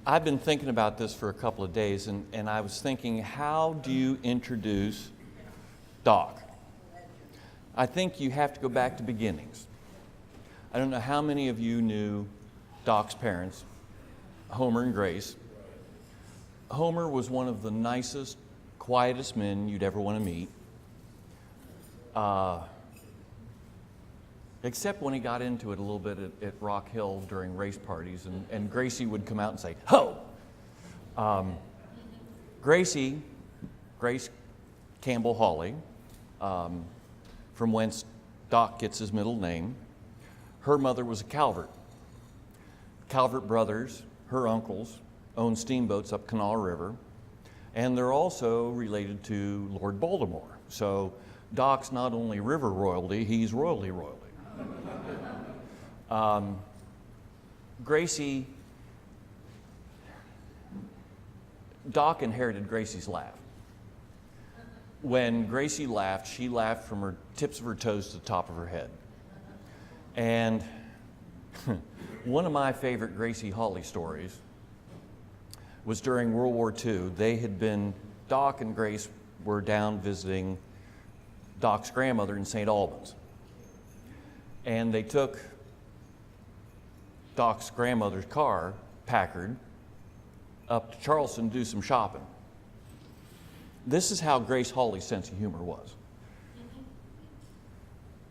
I've been thinking about this for a couple of days, and I was thinking, how do you introduce Doc? I think you have to go back to beginnings. I don't know how many of you knew Doc's parents, Homer and Grace. Homer was one of the nicest, quietest men you'd ever want to meet. Except when he got into it a little bit at Rock Hill during race parties, and Gracie would come out and say, "Ho!" Grace Campbell Hawley, from whence Doc gets his middle name, her mother was a Calvert. Calvert brothers, her uncles, owned steamboats up Canal River, and they're also related to Lord Baltimore. So Doc's not only river royalty, he's royalty. Doc inherited Gracie's laugh. When Gracie laughed, she laughed from her tips of her toes to the top of her head. And one of my favorite Gracie Hawley stories was during World War II. Doc and Grace were down visiting Doc's grandmother in St. Albans. And they took Doc's grandmother's car, Packard, up to Charleston to do some shopping. This is how Grace Hawley's sense of humor was.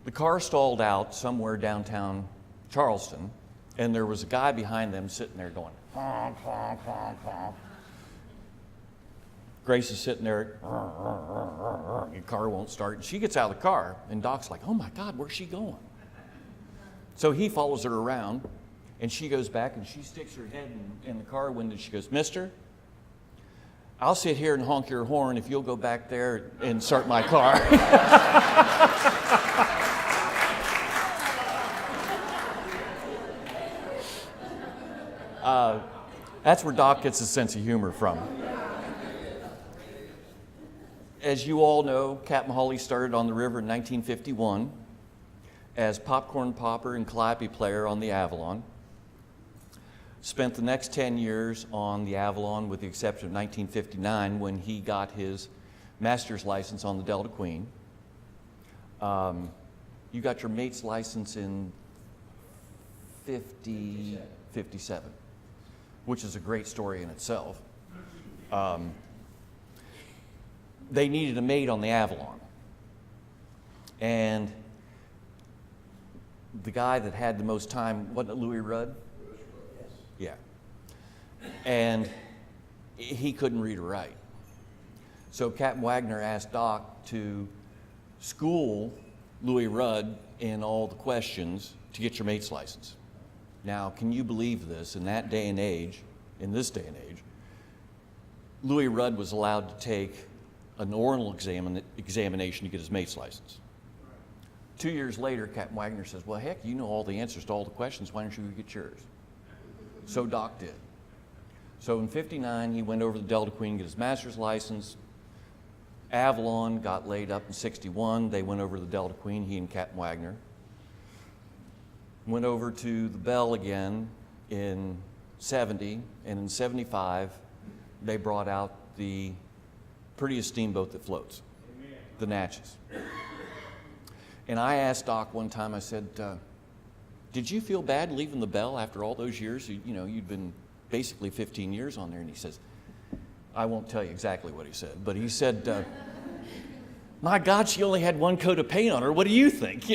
The car stalled out somewhere downtown Charleston, and there was a guy behind them sitting there going, honk, honk, honk, honk. Grace is sitting there, your car won't start. And she gets out of the car, and Doc's like, "Oh my God, where's she going?" So he follows her around, and she goes back, and she sticks her head in the car window. She goes, "Mister, I'll sit here and honk your horn if you'll go back there and start my car." That's where Doc gets his sense of humor from. As you all know, Capt Hawley started on the river in 1951 as popcorn popper and calliope player on the Avalon. Spent the next 10 years on the Avalon, with the exception of 1959 when he got his master's license on the Delta Queen. You got your mate's license in 57, which is a great story in itself. They needed a mate on the Avalon. And the guy that had the most time, wasn't it Louis Rudd? Yeah. And he couldn't read or write. So Captain Wagner asked Doc to school Louis Rudd in all the questions to get your mate's license. Now, can you believe this? In that day and age, in this day and age, Louis Rudd was allowed to take an oral examination to get his mate's license. 2 years later, Captain Wagner says, "Well, heck, you know all the answers to all the questions. Why don't you get yours?" So Doc did. So in 59, he went over to the Delta Queen to get his master's license. Avalon got laid up in 61. They went over to the Delta Queen, he and Captain Wagner. Went over to the Belle again in 70, and in 75, they brought out the prettiest steamboat that floats, the Natchez. And I asked Doc one time, I said, "Did you feel bad leaving the Belle after all those years? You'd been basically 15 years on there." And he says, I won't tell you exactly what he said, but he said, "My God, she only had one coat of paint on her. What do you think?"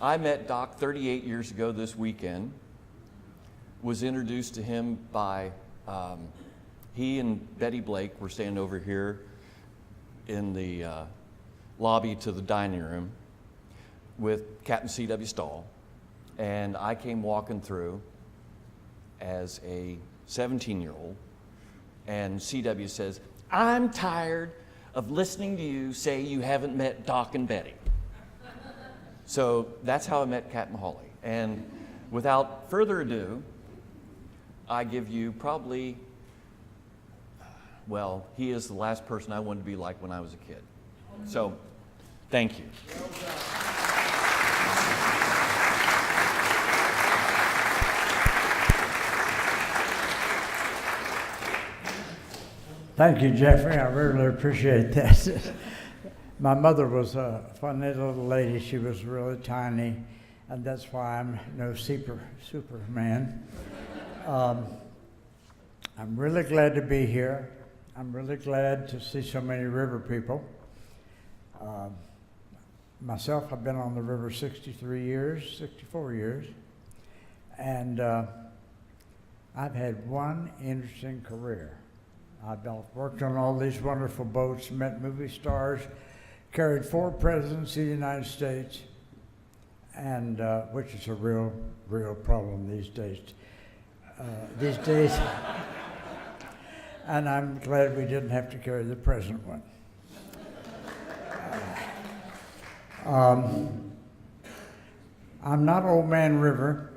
I met Doc 38 years ago this weekend. Was introduced to him by, he and Betty Blake were standing over here in the lobby to the dining room with Captain C.W. Stahl. And I came walking through as a 17-year-old, and C.W. says, "I'm tired of listening to you say you haven't met Doc and Betty." So that's how I met Captain Hawley. And without further ado, I give you probably, well, he is the last person I wanted to be like when I was a kid. So, thank you. Thank you, Jeffrey. I really appreciate that. My mother was a funny little lady. She was really tiny, and that's why I'm no Superman. I'm really glad to be here. I'm really glad to see so many river people. Myself, I've been on the river 64 years, and I've had one interesting career. I've worked on all these wonderful boats, met movie stars, carried 4 presidents of the United States, and which is a real problem these days. And I'm glad we didn't have to carry the present one. I'm not Old Man River.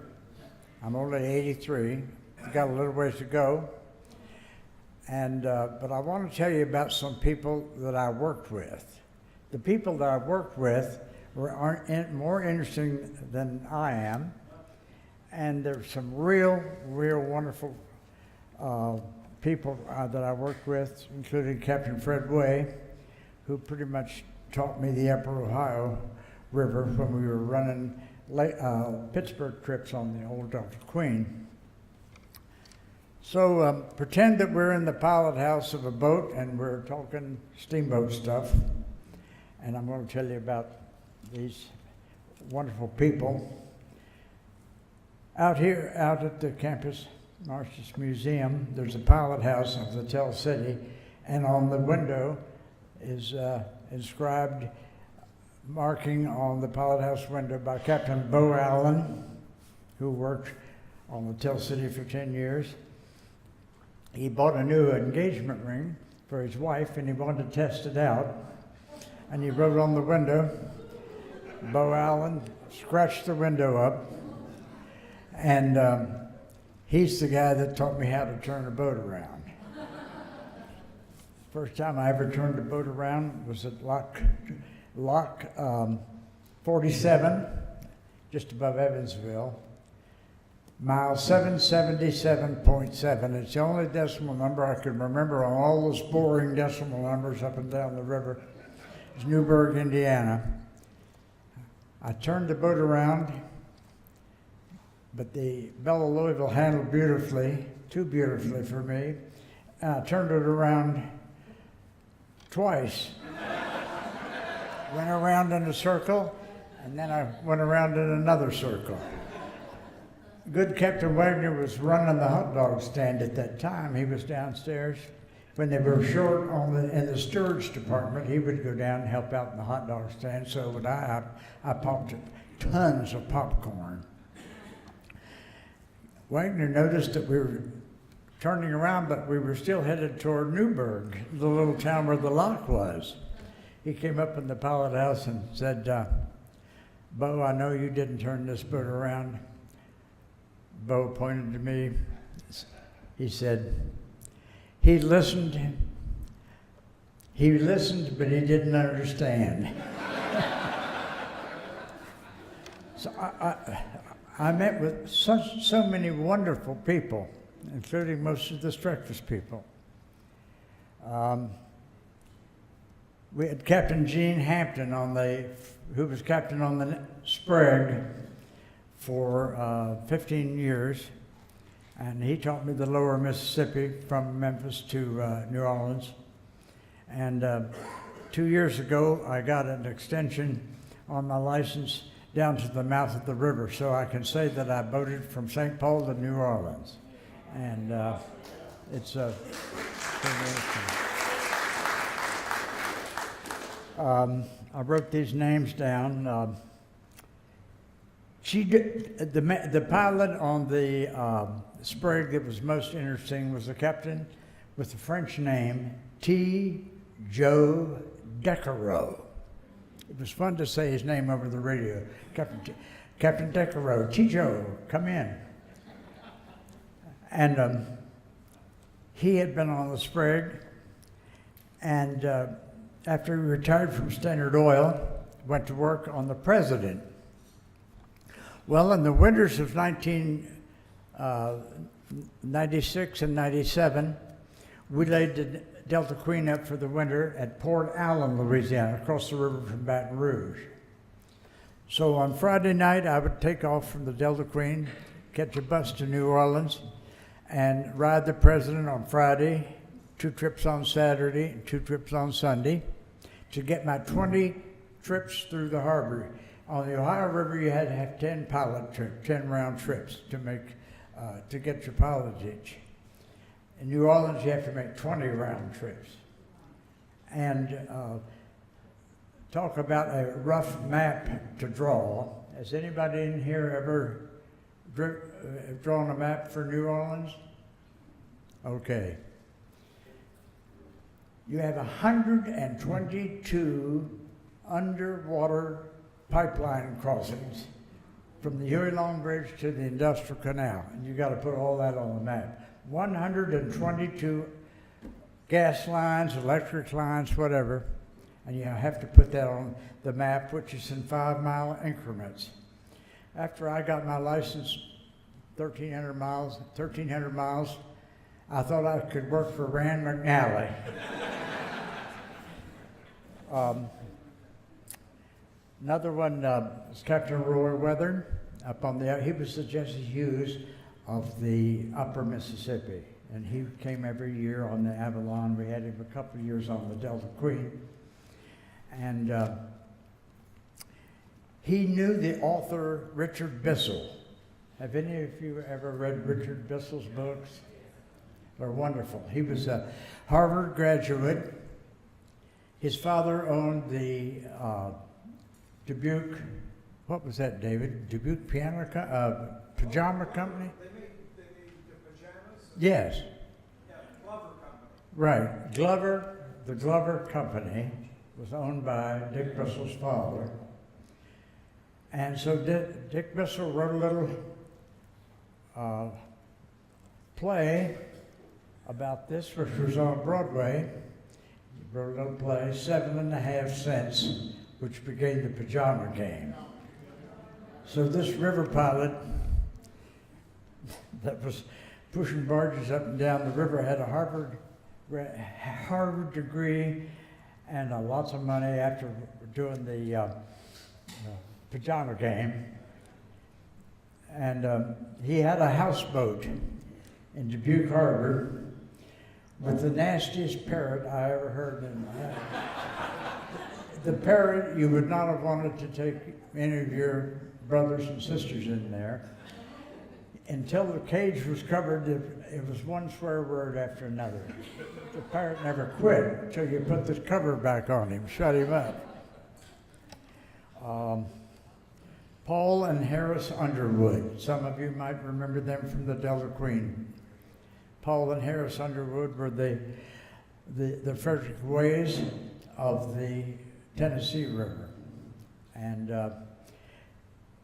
I'm only 83. I've got a little ways to go. And but I want to tell you about some people that I worked with. The people that I worked with were more interesting than I am. And there's some real wonderful people that I worked with, including Captain Fred Way, who pretty much taught me the Upper Ohio River when we were running Pittsburgh trips on the old Delta Queen. So pretend that we're in the pilot house of a boat and we're talking steamboat stuff. And I'm going to tell you about these wonderful people. Out here, out at the campus Martius Museum, there's a pilot house of the Tell City, and on the window is inscribed marking on the pilot house window by Captain Bo Allen, who worked on the Tell City for 10 years. He bought a new engagement ring for his wife, and he wanted to test it out. And he wrote on the window, Bo Allen, scratched the window up, and he's the guy that taught me how to turn a boat around. First time I ever turned a boat around was at Lock 47, just above Evansville. Mile 777.7. It's the only decimal number I can remember on all those boring decimal numbers up and down the river. It's Newburgh, Indiana. I turned the boat around, but the Bella Louisville handled beautifully, too beautifully for me. I turned it around twice. Went around in a circle, and then I went around in another circle. Good Captain Wagner was running the hot dog stand at that time. He was downstairs. When they were short in the storage department, he would go down and help out in the hot dog stand. So would I. I popped tons of popcorn. Wagner noticed that we were turning around, but we were still headed toward Newburgh, the little town where the lock was. He came up in the pilot house and said, Bo, I know you didn't turn this boat around. Bo pointed to me. He said, he listened, but he didn't understand. So I met with so many wonderful people, including most of the Streckfus people. We had Captain Gene Hampton who was captain on the Sprague for 15 years, and he taught me the lower Mississippi from Memphis to New Orleans. And 2 years ago, I got an extension on my license down to the mouth of the river, so I can say that I boated from St. Paul to New Orleans. And it's a I wrote these names down. The pilot on the Sprague that was most interesting was the captain with the French name T. Joe Decaroux. It was fun to say his name over the radio. Captain Decaroux, T. Joe, come in. And he had been on the Sprague, and after he retired from Standard Oil, went to work on the President. Well, in the winters of 1996 and 97, we laid the Delta Queen up for the winter at Port Allen, Louisiana, across the river from Baton Rouge. So on Friday night, I would take off from the Delta Queen, catch a bus to New Orleans, and ride the President on Friday, 2 trips on Saturday, and 2 trips on Sunday, to get my 20 trips through the harbor. On the Ohio River, you had to have 10 pilot trips, 10 round trips to make to get your pilotage. In New Orleans, you have to make 20 round trips. And talk about a rough map to draw. Has anybody in here ever drawn a map for New Orleans? Okay. You have 122 underwater pipeline crossings from the Huey Long Bridge to the Industrial Canal, and you got to put all that on the map. 122 gas lines, electric lines, whatever, and you have to put that on the map, which is in 5-mile increments. After I got my license, 1,300 miles, I thought I could work for Rand McNally. Another one was Captain Roy Weathern. He was the Jesse Hughes of the Upper Mississippi, and he came every year on the Avalon. We had him a couple of years on the Delta Queen, and he knew the author Richard Bissell. Have any of you ever read Richard Bissell's books? They're wonderful. He was a Harvard graduate. His father owned the Dubuque, what was that, David? Dubuque Pajama Company? They made the pajamas? Yes. Yeah, Glover Company. Right. The Glover Company was owned by Dick Bissell's father. And so Dick Bissell wrote a little play about this, which was on Broadway. He wrote a little play, 7.5 cents, which became the Pajama Game. So this river pilot that was pushing barges up and down the river had a Harvard degree and lots of money after doing the Pajama Game. And he had a houseboat in Dubuque Harbor with the nastiest parrot I ever heard in my life. The parrot, you would not have wanted to take any of your brothers and sisters in there. Until the cage was covered, it was one swear word after another. The parrot never quit until you put the cover back on him, shut him up. Paul and Harris Underwood. Some of you might remember them from the Delta Queen. Paul and Harris Underwood were the Frederick Ways of the Tennessee River. And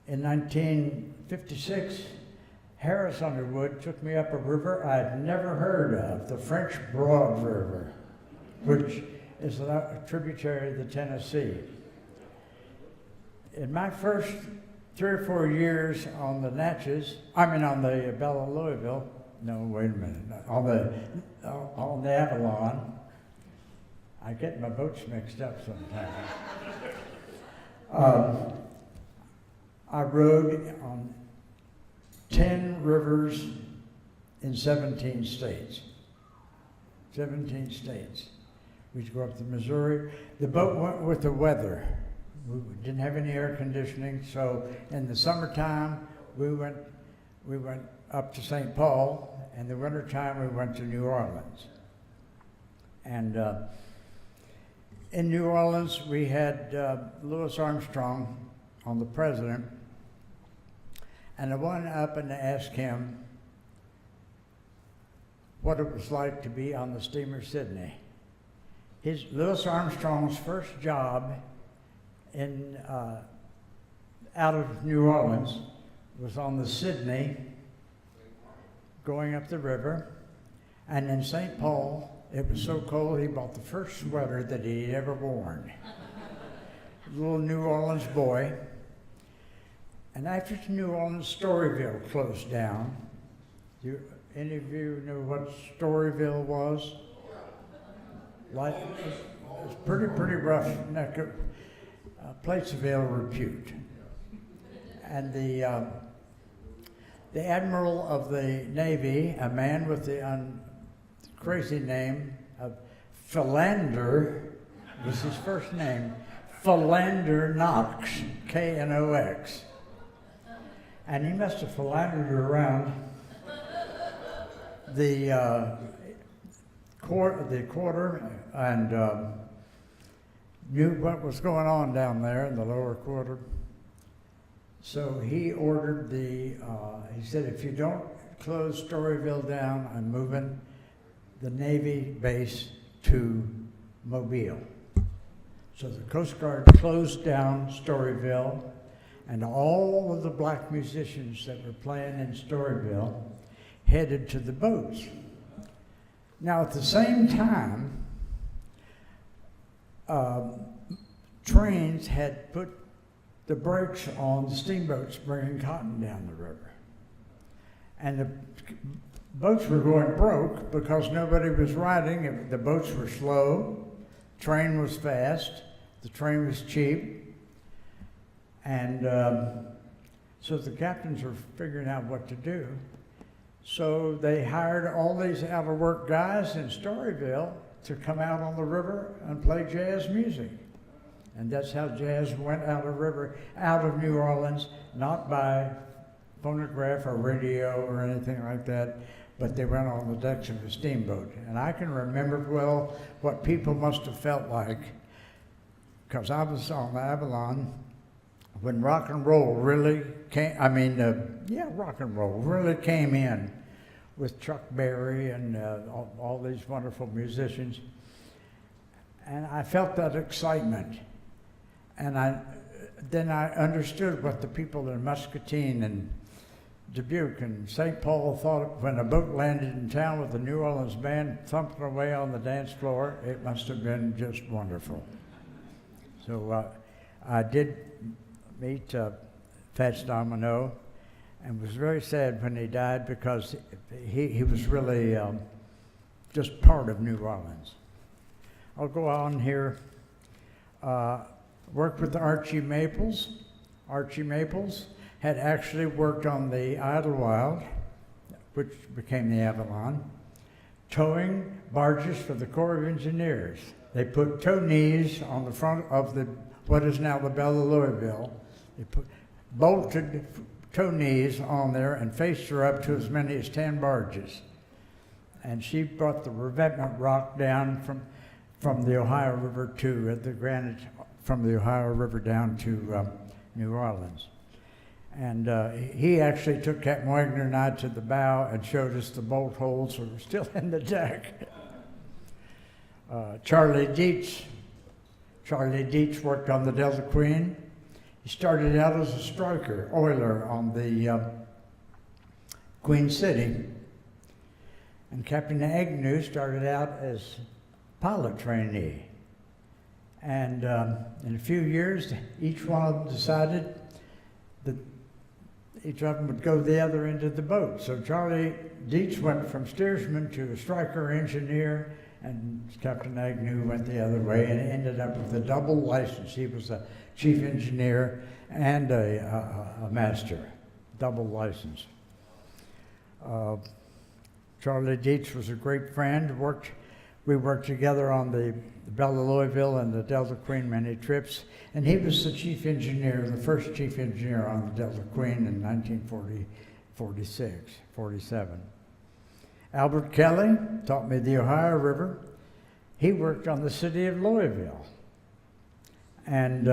in 1956, Harris Underwood took me up a river I'd never heard of, the French Broad River, which is a tributary of the Tennessee. In my first 3 or 4 years on the Natchez, on the Bella Louisville, no, wait a minute, on the Avalon, I get my boats mixed up sometimes. I rode on 10 rivers in 17 states. 17 states. We'd go up the Missouri. The boat went with the weather. We didn't have any air conditioning, so in the summertime, we went up to St. Paul. In the wintertime, we went to New Orleans. And in New Orleans, we had Louis Armstrong on the President. And I went up and asked him what it was like to be on the steamer Sydney. Louis Armstrong's first job out of New Orleans was on the Sydney, going up the river. And in St. Paul, it was so cold he bought the first sweater that he'd ever worn. Little New Orleans boy. And after New Orleans, Storyville closed down. Any of you know what Storyville was? Like, it's pretty rough neck of place of ill repute. And the admiral of the Navy, a man with the crazy name of Philander, was his first name, Philander Knox, Knox. And he must have philandered around the quarter and knew what was going on down there in the lower quarter. So he ordered he said, if you don't close Storyville down, I'm moving the Navy base to Mobile. So the Coast Guard closed down Storyville, and all of the black musicians that were playing in Storyville headed to the boats. Now, at the same time, trains had put the brakes on the steamboats bringing cotton down the river. And the boats were going broke because nobody was riding. The boats were slow, train was fast, the train was cheap. And so the captains were figuring out what to do. So they hired all these out-of-work guys in Storyville to come out on the river and play jazz music. And that's how jazz went out of New Orleans, not by phonograph or radio or anything like that, but they went on the decks of a steamboat. And I can remember well what people must have felt like, because I was on the Avalon when rock and roll really came, rock and roll really came in with Chuck Berry and all these wonderful musicians. And I felt that excitement. And then I understood what the people in Muscatine and Dubuque and St. Paul thought when a boat landed in town with the New Orleans band thumping away on the dance floor. It must have been just wonderful. So I did meet Fats Domino and was very sad when he died because he was really just part of New Orleans. I'll go on here. Worked with Archie Maples. Archie Maples had actually worked on the Idlewild, which became the Avalon, towing barges for the Corps of Engineers. They put tow knees on the front of what is now the Belle of Louisville. They put bolted tow knees on there and faced her up to as many as 10 barges. And she brought the revetment rock down from the Ohio River to the granite from the Ohio River down to New Orleans. And he actually took Captain Wagner and I to the bow and showed us the bolt holes that were still in the deck. Charlie Dietz worked on the Delta Queen. He started out as a striker, oiler on the Queen City. And Captain Agnew started out as pilot trainee. And in a few years, each one of them decided that each of them would go the other end of the boat. So Charlie Dietz went from steersman to a striker engineer, and Captain Agnew went the other way and ended up with a double license. He was a chief engineer and a master, double license. Charlie Dietz was a great friend. We worked together on the Belle of Louisville and the Delta Queen many trips, and he was the chief engineer, the first chief engineer on the Delta Queen in 1947. Albert Kelly taught me the Ohio River. He worked on the city of Louisville, and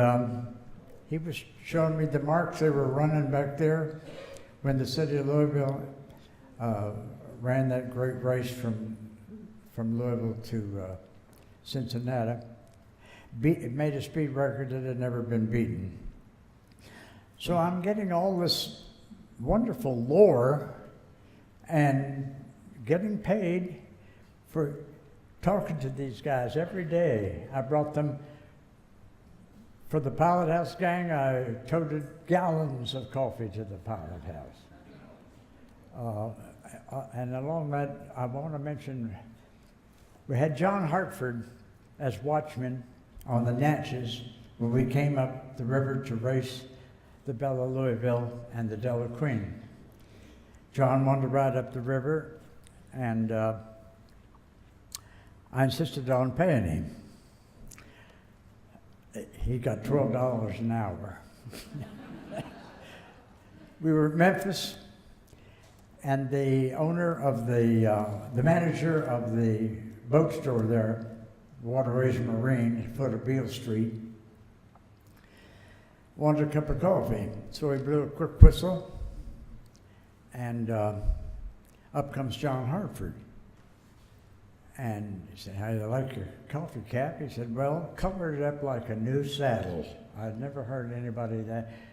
he was showing me the marks they were running back there when the city of Louisville ran that great race from Louisville to Cincinnati. It made a speed record that had never been beaten. So I'm getting all this wonderful lore and getting paid for talking to these guys every day. I brought them, for the Pilot House gang, I toted gallons of coffee to the Pilot House. And along that, I want to mention, we had John Hartford as watchmen on the Natchez when we came up the river to race the Bella Louisville and the Della Queen. John wanted to ride up the river, and I insisted on paying him. He got $12 an hour. We were at Memphis, and the owner of the manager of the boat store there, Waterways Marine, at foot of Beale Street, wanted a cup of coffee. So he blew a quick whistle, and up comes John Hartford. And he said, "How do you like your coffee, Cap?" He said, "Well, color it up like a new saddle." I'd never heard anybody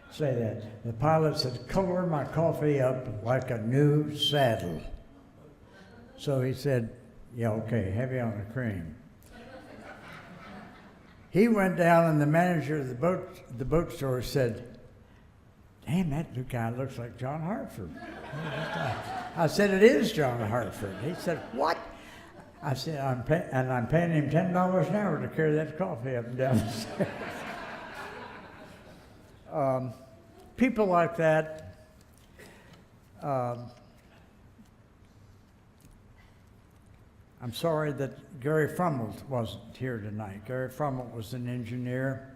say that. The pilot said, "Color my coffee up like a new saddle." So he said, "Yeah, okay, heavy on the cream." He went down, and the manager of the boat store said, "Damn, that guy looks like John Hartford." I said, "It is John Hartford." He said, "What?" I said, I'm paying him $10 an hour to carry that coffee up and down the stairs. People like that, I'm sorry that Gary Frummel wasn't here tonight. Gary Frummel was an engineer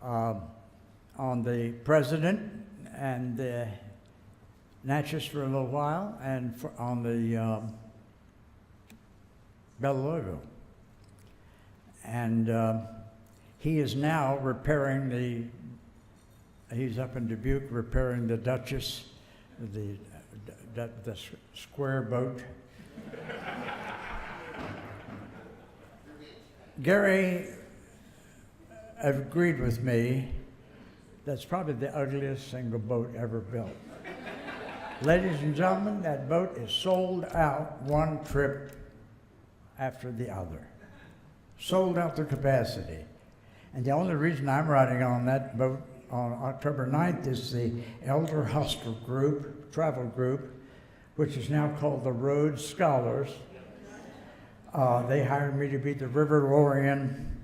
on the President and the Natchez for a little while, and on the Bella Louisville. And he is now repairing he's up in Dubuque repairing the Duchess, the square boat. Gary agreed with me, that's probably the ugliest single boat ever built. Ladies and gentlemen, that boat is sold out one trip after the other. Sold out to capacity. And the only reason I'm riding on that boat on October 9th is the Elder Hostel Group, travel group, which is now called the Rhodes Scholars. They hired me to be the River Lorian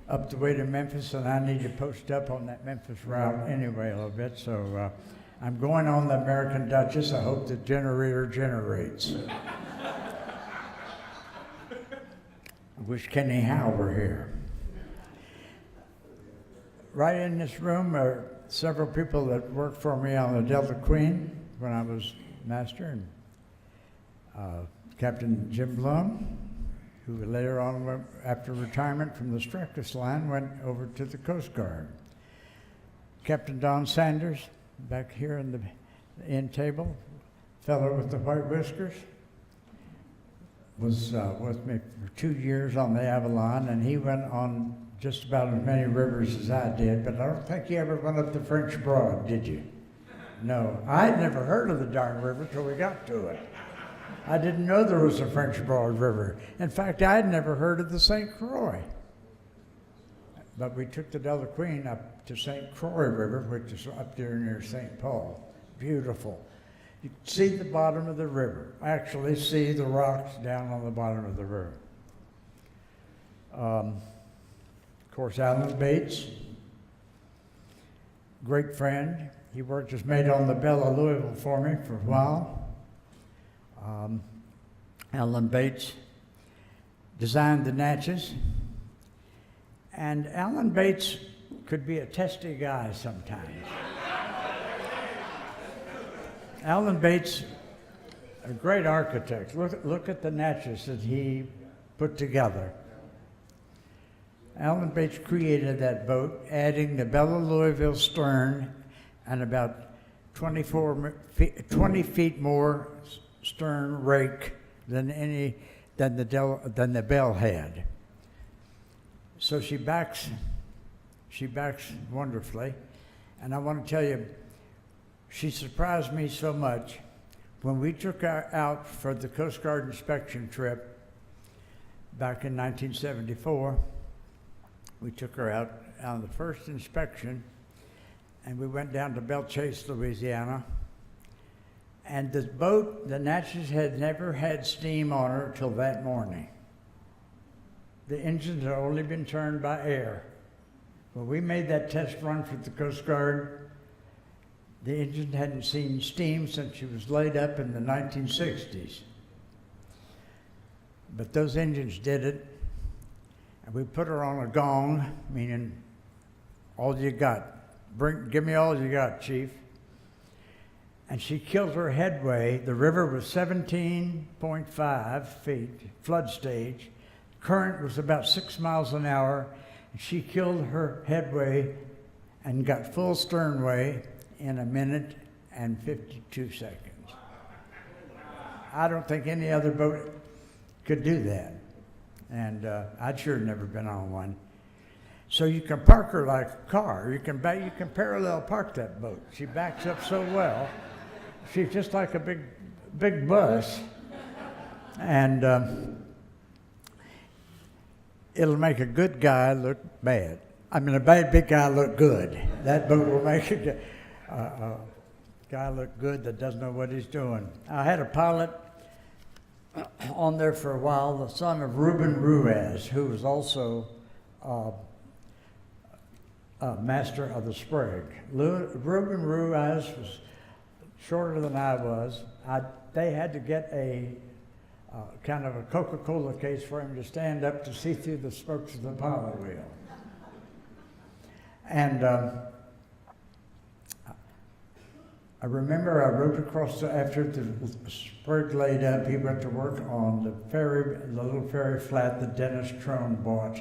up the way to Memphis, and I need to post up on that Memphis route anyway a little bit. So I'm going on the American Duchess. I hope the generator generates. I wish Kenny Howe were here. Right in this room are several people that worked for me on the Delta Queen when I was master, and Captain Jim Blum, who later on, after retirement from the Streckus line, went over to the Coast Guard. Captain Don Sanders, back here in the end table, fellow with the white whiskers, was with me for 2 years on the Avalon, and he went on just about as many rivers as I did, but I don't think you ever went up the French Broad, did you? No. I'd never heard of the darn river till we got to it. I didn't know there was a French Broad River. In fact, I'd never heard of the St. Croix. But we took the Delta Queen up to St. Croix River, which is up there near St. Paul. Beautiful. You can see the bottom of the river. Actually see the rocks down on the bottom of the river. Of course, Alan Bates, great friend. He worked as mate on the Bella Louisville for me for a while. Alan Bates designed the Natchez. And Alan Bates could be a testy guy sometimes. Alan Bates, a great architect. Look at the Natchez that he put together. Alan Bates created that boat, adding the Bella Louisville stern and about 20 feet more stern rake than the Bell had. So she backs wonderfully, and I want to tell you, she surprised me so much. When we took her out for the Coast Guard inspection trip back in 1974, we took her out on the first inspection, and we went down to Belle Chase, Louisiana. And the boat, the Natchez, had never had steam on her till that morning. the engines had only been turned by air. When we made that test run for the Coast Guard, the engine hadn't seen steam since she was laid up in the 1960s. But those engines did it, and we put her on a gong, meaning all you got. Give me all you got, Chief. And she killed her headway. The river was 17.5 feet, flood stage. Current was about 6 miles an hour. And she killed her headway and got full sternway in 1 minute and 52 seconds. I don't think any other boat could do that. And I'd sure never been on one. So you can park her like a car. You can parallel park that boat. She backs up so well. She's just like a big bus. And it'll make a good guy look bad. I mean, a big guy look good. That boat will make a guy look good that doesn't know what he's doing. I had a pilot on there for a while, the son of Reuben Ruiz, who was also master of the Sprague. Reuben Ruiz was shorter than I was. They had to get a kind of a Coca-Cola case for him to stand up to see through the spokes of the pilot wheel. And I remember I rode across after the Sprague laid up, he went to work on the little ferry flat that Dennis Trone bought,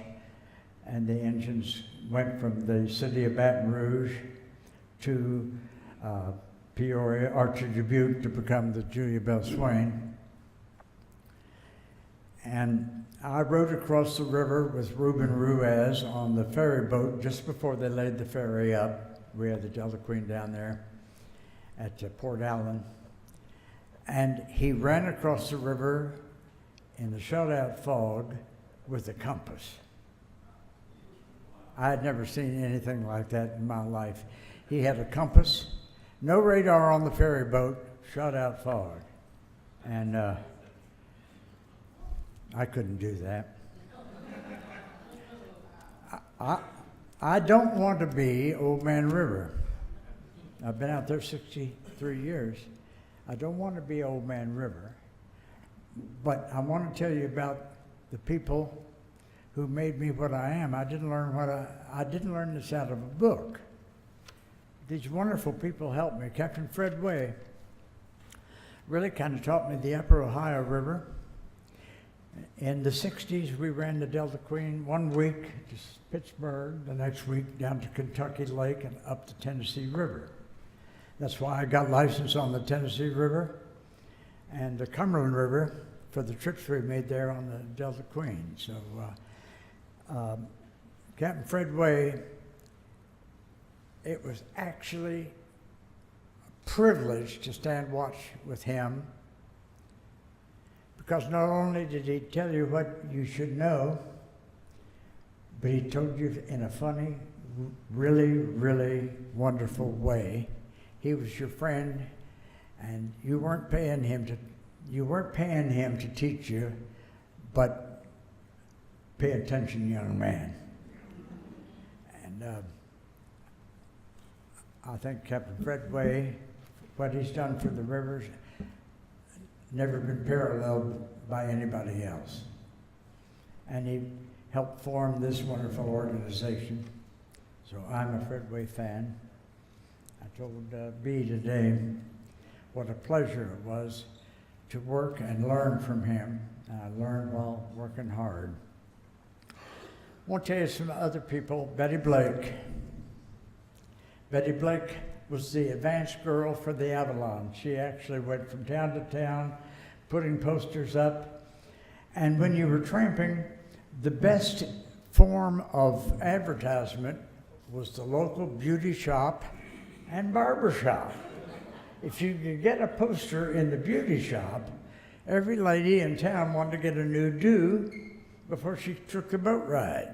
and the engines went from the city of Baton Rouge to Peoria, or to Dubuque to become the Julia Bell Swain. And I rode across the river with Reuben Ruiz on the ferry boat just before they laid the ferry up. We had the Delta Queen down there at Port Allen. And he ran across the river in the shut-out fog with a compass. I had never seen anything like that in my life. He had a compass, no radar on the ferry boat, shut-out fog. And I couldn't do that. I don't want to be Old Man River. I've been out there 63 years. I don't want to be Old Man River. But I want to tell you about the people who made me what I am. I didn't learn this out of a book. These wonderful people helped me. Captain Fred Way really kind of taught me the Upper Ohio River. In the 60s, we ran the Delta Queen 1 week to Pittsburgh, the next week down to Kentucky Lake and up the Tennessee River. That's why I got licensed on the Tennessee River and the Cumberland River for the trips we made there on the Delta Queen. So Captain Fred Way, it was actually a privilege to stand watch with him, because not only did he tell you what you should know, but he told you in a funny, really, really wonderful way. He was your friend, and you weren't paying him to teach you, but pay attention, young man. And I think Captain Fred Way, what he's done for the rivers, never been paralleled by anybody else. And he helped form this wonderful organization. So I'm a Fred Way fan. I told B today what a pleasure it was to work and learn from him. And I learned while working hard. I want to tell you some other people. Betty Blake. Betty Blake was the advance girl for the Avalon. She actually went from town to town putting posters up. And when you were tramping, the best form of advertisement was the local beauty shop and barber shop. If you could get a poster in the beauty shop, every lady in town wanted to get a new do before she took the boat ride.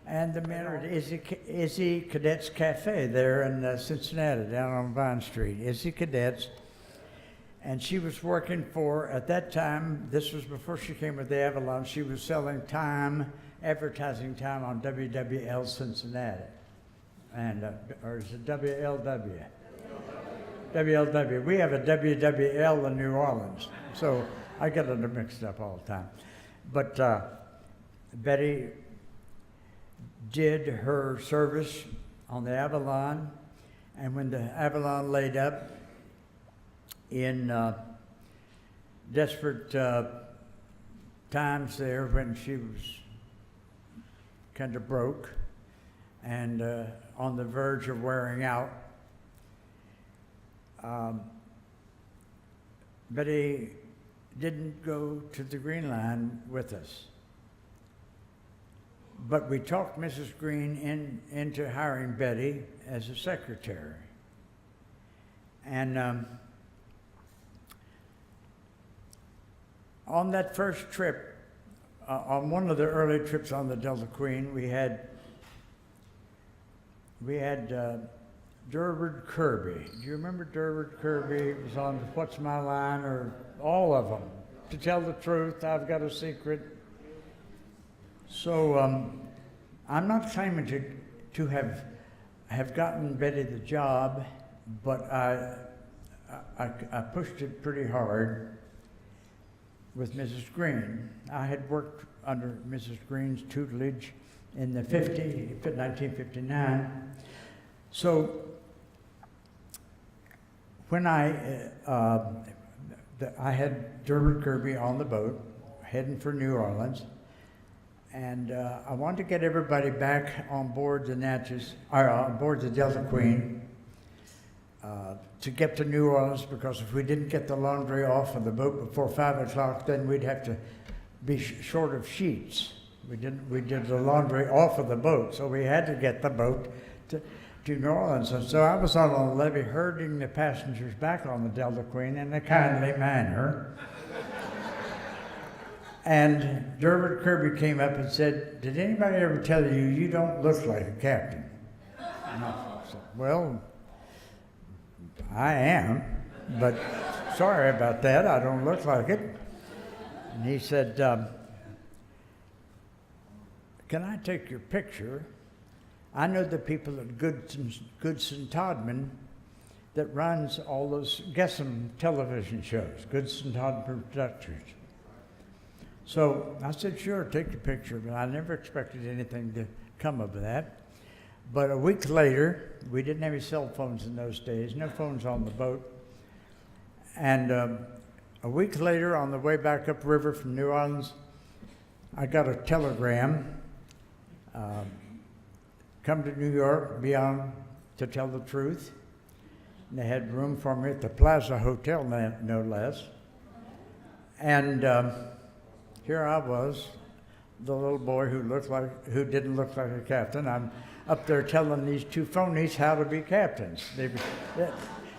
And the men are at Izzy Cadets Cafe there in Cincinnati, down on Vine Street. Izzy Cadets. And she was working for, at that time, this was before she came with the Avalon, she was selling Time advertising time on WWL Cincinnati, and or is it WLW? WLW. We have a WWL in New Orleans, so I get them mixed up all the time. But Betty did her service on the Avalon, and when the Avalon laid up in desperate times there, when she was kind of broke and on the verge of wearing out, Betty didn't go to the Green Line with us. But we talked Mrs. Green into hiring Betty as a secretary. And on that first trip, on one of the early trips on the Delta Queen, we had Durward Kirby. Do you remember Durward Kirby? He was on What's My Line, or all of them. To tell the truth, I've got a secret. So I'm not claiming to have gotten Betty the job, but I pushed it pretty hard with Mrs. Green. I had worked under Mrs. Green's tutelage in the 1959. So when I had Durward Kirby on the boat heading for New Orleans, and I wanted to get everybody back on board the Natchez, or on board the Delta Queen, to get to New Orleans, because if we didn't get the laundry off of the boat before 5 o'clock, then we'd have to be short of sheets. We did the laundry off of the boat, so we had to get the boat to New Orleans. And so I was on the levee herding the passengers back on the Delta Queen in a kindly manner. And Durward Kirby came up and said, "Did anybody ever tell you you don't look like a captain?" And I said, "Well, I am, but sorry about that, I don't look like it." And he said, "Can I take your picture? I know the people at Goodson Todman that runs all those Guessam television shows, Goodson Todman Productions." So I said, "Sure, take the picture," but I never expected anything to come of that. But a week later, we didn't have any cell phones in those days, no phones on the boat. And a week later, on the way back upriver from New Orleans, I got a telegram, come to New York, be on to tell the truth. And they had room for me at the Plaza Hotel, no less. And here I was, the little boy who didn't look like a captain. I'm up there telling these two phonies how to be captains.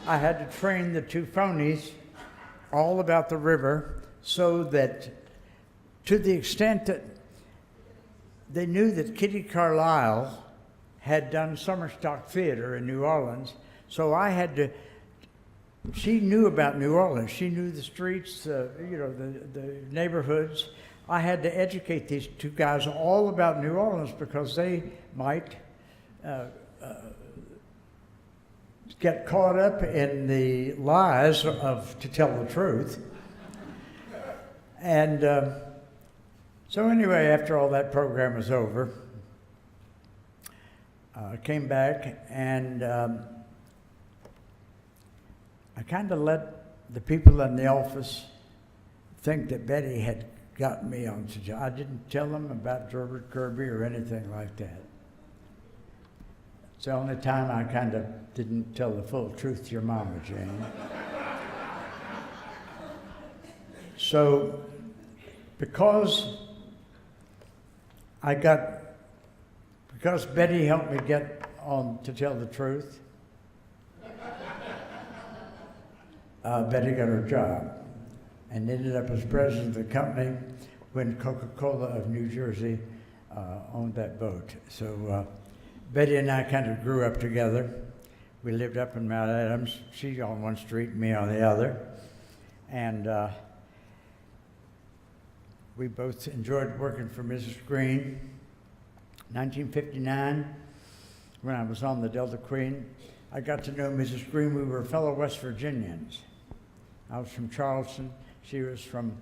I had to train the two phonies all about the river, so that, to the extent that they knew that Kitty Carlisle had done summer stock theater in New Orleans, so I had to. She knew about New Orleans. She knew the streets, the neighborhoods. I had to educate these two guys all about New Orleans, because they might get caught up in the lies of To Tell the Truth. And so anyway, after all that program was over, I came back, and I kind of let the people in the office think that Betty had gotten me on to job. I didn't tell them about Durward Kirby or anything like that. It's the only time I kind of didn't tell the full truth to your mama, Jane. So, because Betty helped me get on To Tell the Truth, Betty got her job and ended up as president of the company when Coca-Cola of New Jersey owned that boat. So Betty and I kind of grew up together. We lived up in Mount Adams. She on one street, me on the other. And we both enjoyed working for Mrs. Green. 1959, when I was on the Delta Queen, I got to know Mrs. Green. We were fellow West Virginians. I was from Charleston. She was from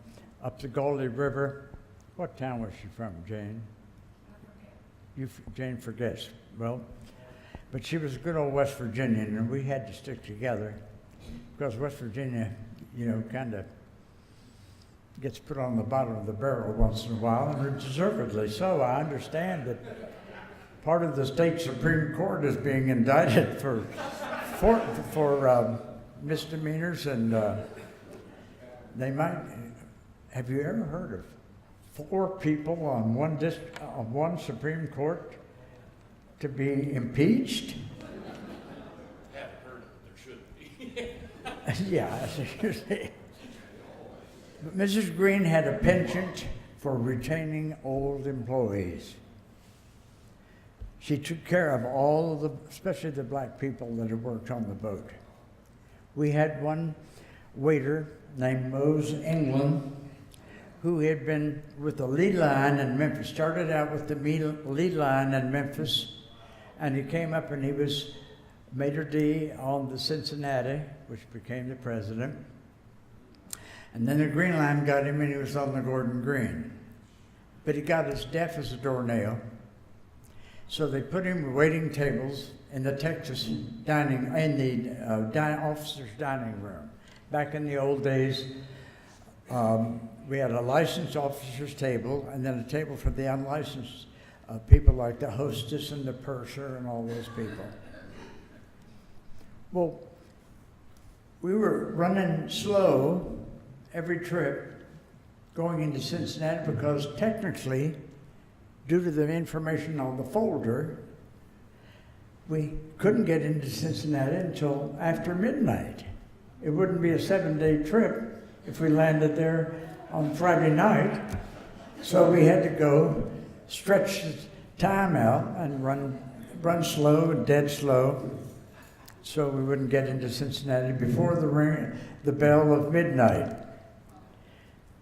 up the Hawley River. What town was she from, Jane? Jane forgets. Well, but she was a good old West Virginian, and we had to stick together because West Virginia, you know, kind of gets put on the bottom of the barrel once in a while, and deservedly so. I understand that part of the state Supreme Court is being indicted for misdemeanors, and they might. Have you ever heard of 4 people on one Supreme Court to be impeached? I haven't heard it, there should be. Yeah. But Mrs. Green had a penchant for retaining old employees. She took care of all of especially the black people that had worked on the boat. We had one waiter named Mose England, who had been with the lead line in Memphis, started out with the lead line in Memphis, and he came up and he was maitre d' on the Cincinnati, which became the president. And then the Green Line got him and he was on the Gordon Green. But he got as deaf as a doornail. So they put him waiting tables in the Texas officers' dining room. Back in the old days, we had a licensed officer's table and then a table for the unlicensed people like the hostess and the purser and all those people. Well, we were running slow every trip going into Cincinnati because technically, due to the information on the folder, we couldn't get into Cincinnati until after midnight. It wouldn't be a 7-day trip if we landed there on Friday night. So we had to go stretch the time out and run slow and dead slow so we wouldn't get into Cincinnati before the bell of midnight.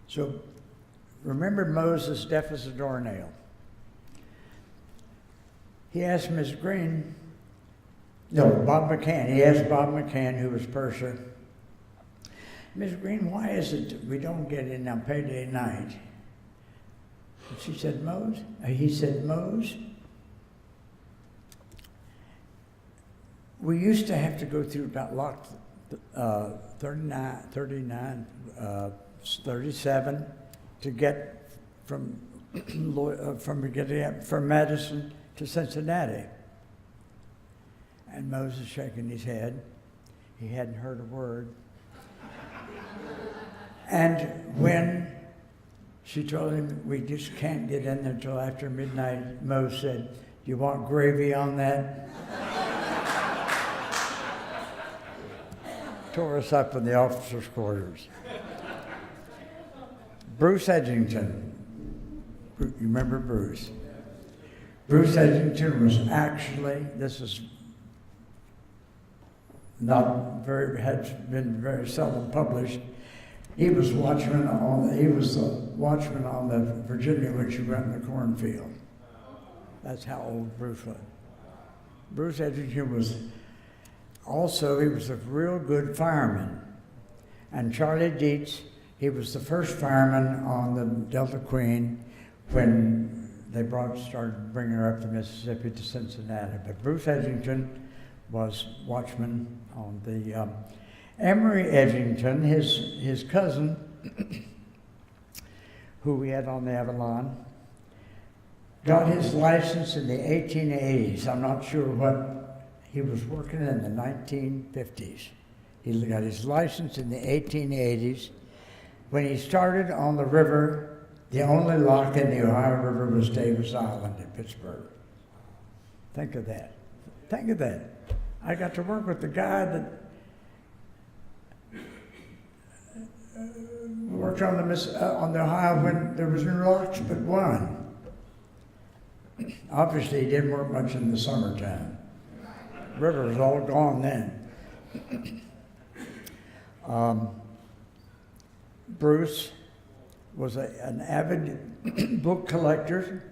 So remember Moses deaf as a doornail. He asked Ms. Green, Bob McCann. He asked Bob McCann, who was purser, Ms. Green, why is it that we don't get in on payday night? And she said, Mose? He said, Mose, we used to have to go through about lock 37 to get from Madison to Cincinnati. And Moses shaking his head. He hadn't heard a word. And when she told him we just can't get in there until after midnight, Moses said, "Do you want gravy on that?" Tore us up in the officers' quarters. Bruce Edgington. You remember Bruce? Bruce Edgington was actually, this is had been very seldom published. He was the watchman on the Virginia when she went in the cornfield. That's how old Bruce was. Bruce Edgington was he was a real good fireman. And Charlie Dietz, he was the first fireman on the Delta Queen when they started bringing her up the Mississippi to Cincinnati. But Bruce Edgington was watchman on the Emory Edgington, his cousin, who we had on the Avalon, got his license in the 1880s. I'm not sure what he was working in the 1950s. He got his license in the 1880s. When he started on the river, the only lock in the Ohio River was Davis Island in Pittsburgh. Think of that. Think of that. I got to work with the guy that worked on the Ohio when there was no locks but one. Obviously, he didn't work much in the summertime. The river was all gone then. Bruce was an avid book collector,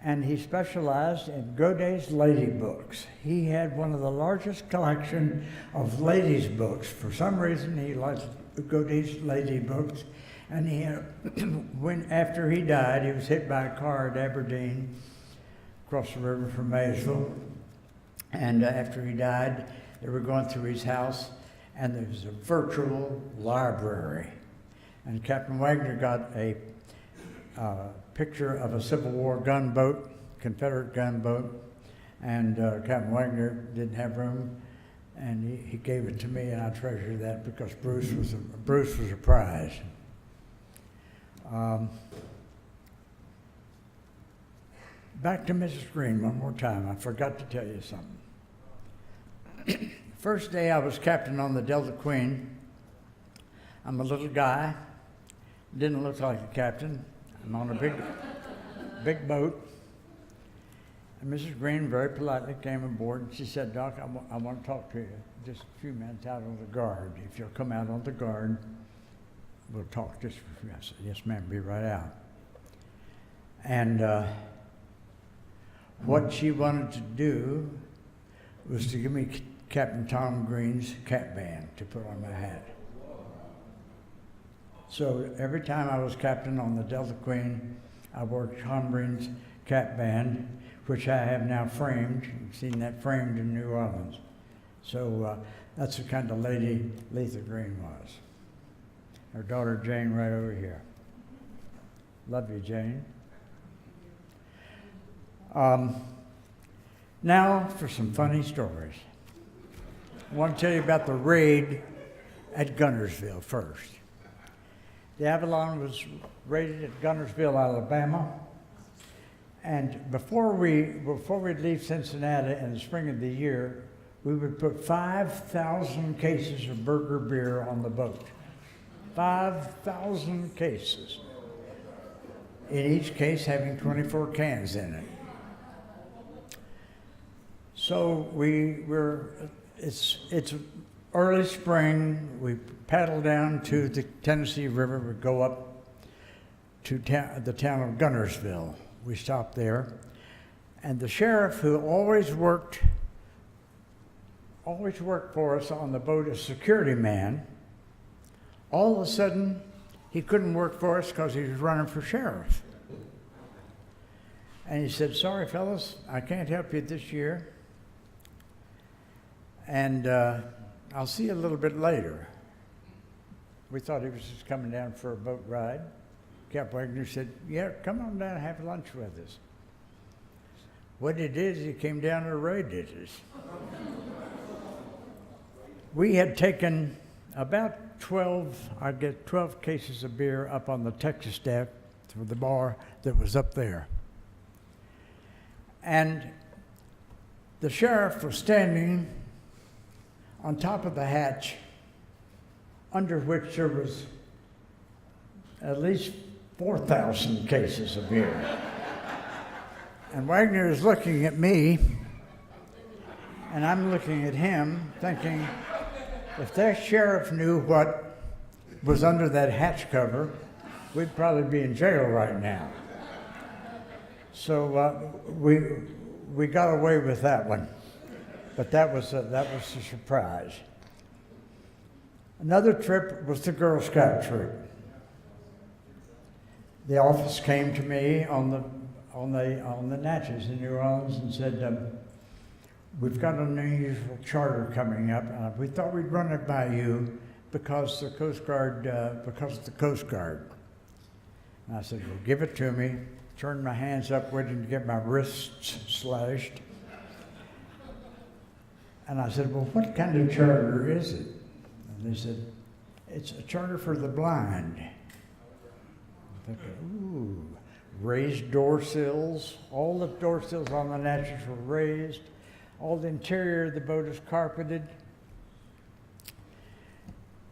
and he specialized in Godey's lady books. He had one of the largest collection of ladies' books. For some reason, he liked Godey's lady books, and he had, after he died, he was hit by a car at Aberdeen, across the river from Maysville, and after he died, they were going through his house, and there was a virtual library. And Captain Wagner got a picture of a Civil War gunboat, Confederate gunboat, and Captain Wagner didn't have room, and he gave it to me, and I treasure that because Bruce was a prize. Back to Mrs. Green one more time. I forgot to tell you something. First day I was captain on the Delta Queen. I'm a little guy, didn't look like a captain. I'm on a big boat. And Mrs. Green very politely came aboard and she said, "Doc, I want to talk to you just a few minutes out on the guard. If you'll come out on the guard, we'll talk just for a few minutes." I said, "Yes, ma'am, be right out." And what she wanted to do was to give me Captain Tom Green's cap band to put on my hat. So every time I was captain on the Delta Queen, I wore Tom Green's cap band, which I have now framed. You've seen that framed in New Orleans. So that's the kind of lady Letha Green was. Her daughter Jane right over here. Love you, Jane. Now for some funny stories. I want to tell you about the raid at Gunnersville first. The Avalon was raided at Gunnersville, Alabama, and before we'd leave Cincinnati in the spring of the year, we would put 5,000 cases of Burger beer on the boat. 5,000 cases. In each case having 24 cans in it. So it's early spring, we paddle down to the Tennessee River, we go up to the town of Gunnersville. We stop there, and the sheriff, who always worked for us on the boat as security man, all of a sudden, he couldn't work for us because he was running for sheriff. And he said, "Sorry, fellas, I can't help you this year. And I'll see you a little bit later." We thought he was just coming down for a boat ride. Captain Wagner said, "Yeah, come on down and have lunch with us." What he did is he came down and raided us. We had taken about 12 cases of beer up on the Texas deck to the bar that was up there. And the sheriff was standing on top of the hatch, under which there was at least 4,000 cases of beer. And Wagner is looking at me, and I'm looking at him, thinking, if that sheriff knew what was under that hatch cover, we'd probably be in jail right now. So we got away with that one. But that was a surprise. Another trip was the Girl Scout troop. The office came to me on the Natchez in New Orleans and said, "We've got an unusual charter coming up. We thought we'd run it by you because the Coast Guard. And I said, "Well, give it to me." Turned my hands up, waiting to get my wrists slashed. And I said, "Well, what kind of charter is it?" And they said, "It's a charter for the blind." I'm thinking, ooh, raised door sills. All the door sills on the Natchez were raised. All the interior of the boat is carpeted.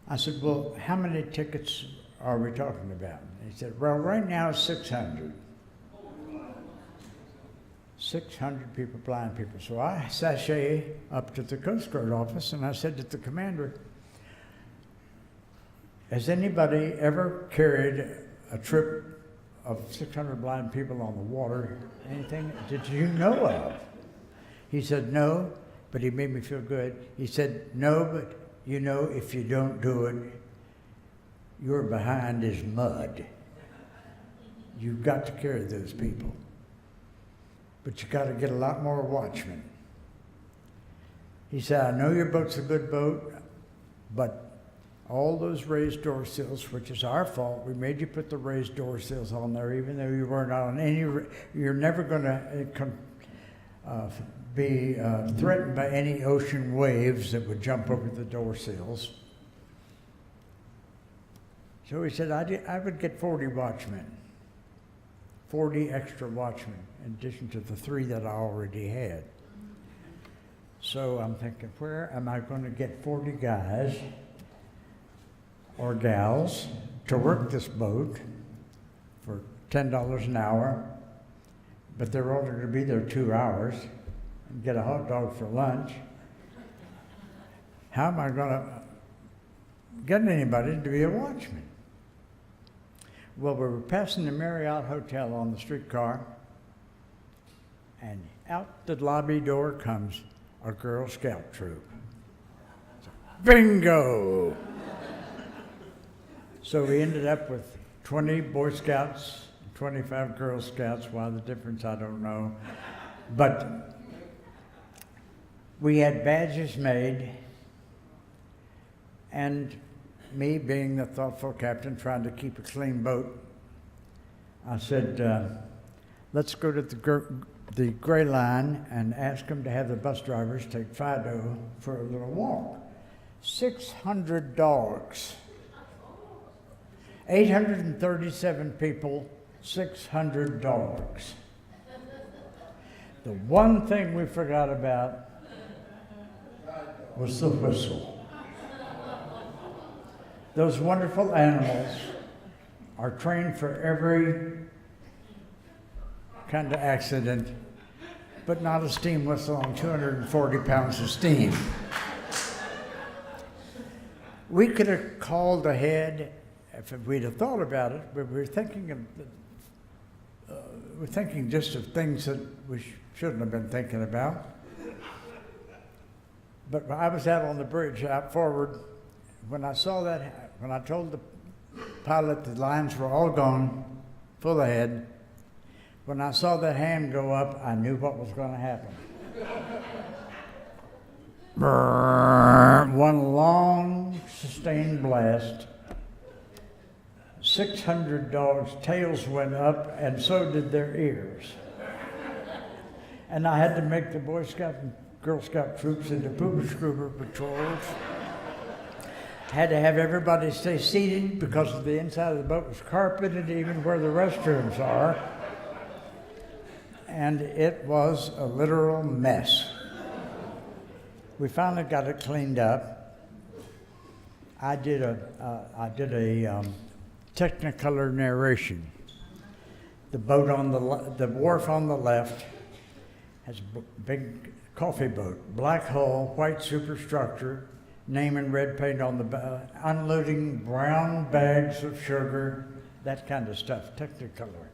I said, "Well, how many tickets are we talking about?" And he said, "Well, right now it's 600. 600 people, blind people." So I sashay up to the Coast Guard office and I said to the commander, "Has anybody ever carried a trip of 600 blind people on the water, anything that you know of? He said, no, but he made me feel good. He said, no, but you know, if you don't do it, your behind is mud. You've got to carry those people. But you got to get a lot more watchmen. He said, I know your boat's a good boat, but all those raised door sills, which is our fault, we made you put the raised door sills on there, even though you weren't on any, you're never going to be threatened by any ocean waves that would jump over the door sills. So he said, I would get 40 watchmen, 40 extra watchmen, in addition to the 3 that I already had. So I'm thinking, where am I going to get 40 guys or gals to work this boat for $10 an hour, but they're only going to be there 2 hours and get a hot dog for lunch? How am I going to get anybody to be a watchman? Well, we were passing the Marietta Hotel on the streetcar, and out the lobby door comes a Girl Scout troop. Bingo! So we ended up with 20 Boy Scouts, 25 Girl Scouts. Why the difference, I don't know. But we had badges made, and me being the thoughtful captain trying to keep a clean boat, I said, let's go to the Gray Line and ask them to have the bus drivers take Fido for a little walk. 600 dogs. 837 people, 600 dogs. The one thing we forgot about was the whistle. Those wonderful animals are trained for every kind of accident, but not a steam whistle on 240 pounds of steam. We could have called ahead if we'd have thought about it, but we're thinking just of things that we shouldn't have been thinking about. But I was out on the bridge out forward. When I saw that, when I told the pilot the lines were all gone, full ahead, when I saw that hand go up, I knew what was going to happen. One long, sustained blast. 600 dogs' tails went up, and so did their ears. And I had to make the Boy Scout and Girl Scout troops into Pooper-Scooper patrols. Had to have everybody stay seated because the inside of the boat was carpeted, even where the restrooms are. And it was a literal mess. We finally got it cleaned up. I did a Technicolor narration. The boat on the wharf on the left has a big coffee boat, black hull, white superstructure, name in red paint on the unloading brown bags of sugar, that kind of stuff, Technicolor.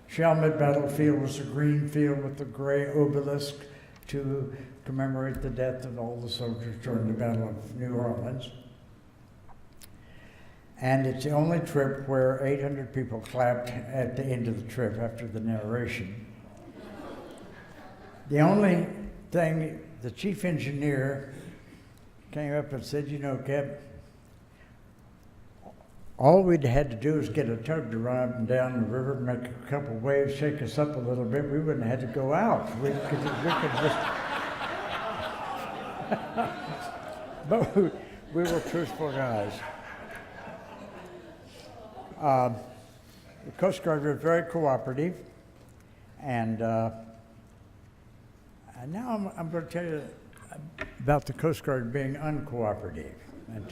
Chalmette Battlefield was a green field with a gray obelisk to commemorate the death of all the soldiers during the Battle of New Orleans. And it's the only trip where 800 people clapped at the end of the trip after the narration. The only thing, the chief engineer came up and said, you know, Capt, all we'd had to do was get a tug to run up and down the river, make a couple waves, shake us up a little bit. We wouldn't have had to go out. We could just... But we were truthful guys. The Coast Guard was very cooperative, and now I'm going to tell you about the Coast Guard being uncooperative and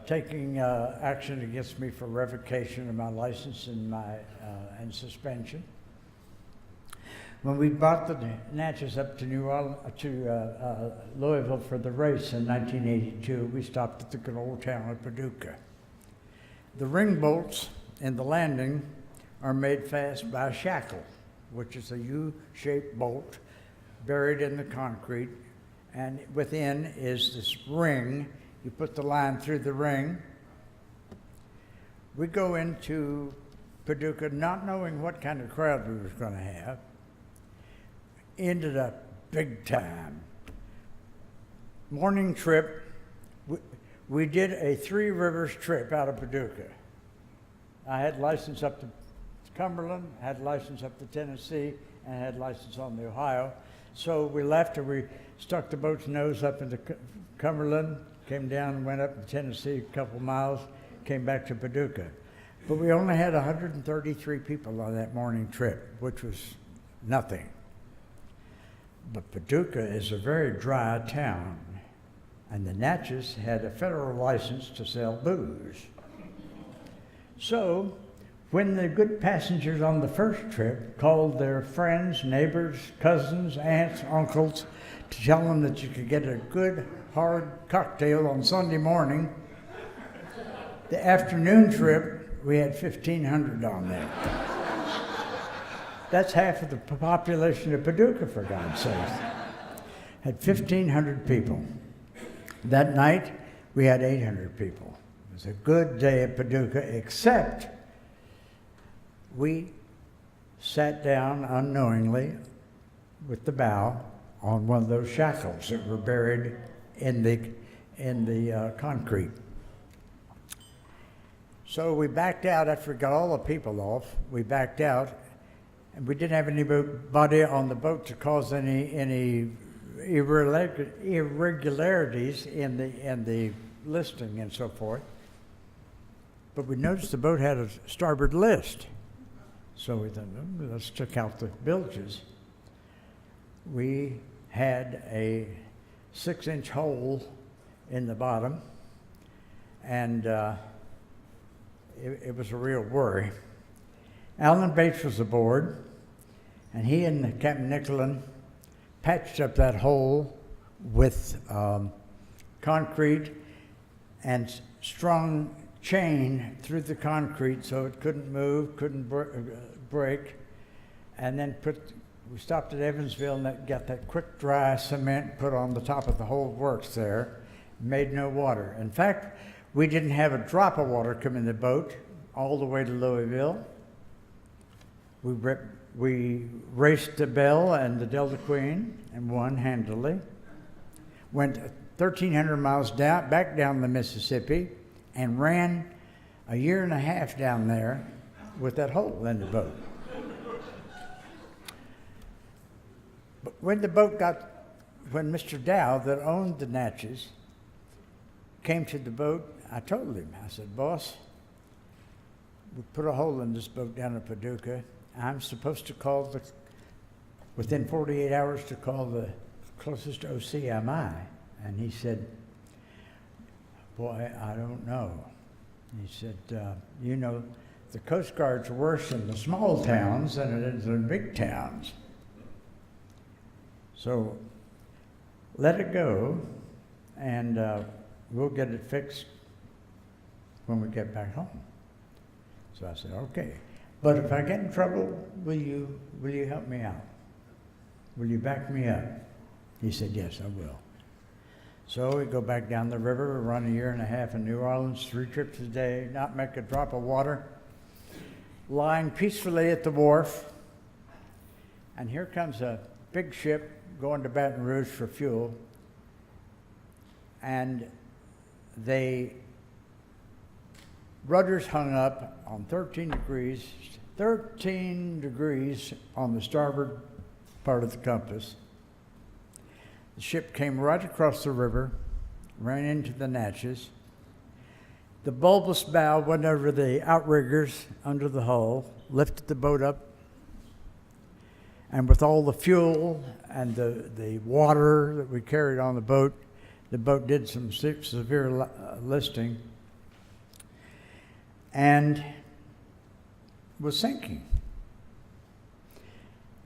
taking action against me for revocation of my license and suspension. When we brought the Natchez up to Louisville for the race in 1982, we stopped at the good old town of Paducah. The ring bolts in the landing are made fast by a shackle, which is a U-shaped bolt buried in the concrete, and within is this ring. You put the line through the ring. We go into Paducah not knowing what kind of crowd we was going to have. Ended up big time. Morning trip, we did a 3 rivers trip out of Paducah. I had license up to Cumberland, had license up to Tennessee, and had license on the Ohio. So we left and we stuck the boat's nose up into Cumberland, came down and went up to Tennessee a couple miles, came back to Paducah. But we only had 133 people on that morning trip, which was nothing. But Paducah is a very dry town, and the Natchez had a federal license to sell booze. So when the good passengers on the first trip called their friends, neighbors, cousins, aunts, uncles to tell them that you could get a good hard cocktail on Sunday morning, the afternoon trip, we had 1,500 on there. That's half of the population of Paducah, for God's sake. Had 1,500 people. That night, we had 800 people. It was a good day at Paducah, except we sat down unknowingly with the bow on one of those shackles that were buried in the concrete. So we backed out after we got all the people off. We backed out, and we didn't have anybody on the boat to cause any irregularities in the listing and so forth. But we noticed the boat had a starboard list. So we thought, let's check out the bilges. We had a 6-inch hole in the bottom, and it was a real worry. Alan Bates was aboard, and he and Captain Nicolin patched up that hole with concrete and strung chain through the concrete so it couldn't move, couldn't break, and then we stopped at Evansville and got that quick dry cement put on the top of the whole works there, made no water. In fact, we didn't have a drop of water come in the boat all the way to Louisville. We raced the Belle and the Delta Queen and won handily. Went 1,300 miles back down the Mississippi and ran a year and a half down there with that hole in the boat. But when Mr. Dow, that owned the Natchez, came to the boat, I told him, I said, boss, we put a hole in this boat down at Paducah. I'm supposed to call within 48 hours to call the closest OCMI. And he said, boy, I don't know. He said, the Coast Guard's worse in the small towns than it is in big towns. So let it go, and we'll get it fixed when we get back home. So I said, okay. But if I get in trouble, will you help me out? Will you back me up? He said, yes, I will. So we go back down the river, we run a year and a half in New Orleans, 3 trips a day, not make a drop of water, lying peacefully at the wharf. And here comes a big ship going to Baton Rouge for fuel. And rudders hung up on 13 degrees on the starboard part of the compass. The ship came right across the river, ran into the Natchez. The bulbous bow went over the outriggers under the hull, lifted the boat up, and with all the fuel and the water that we carried on the boat did some severe listing and was sinking.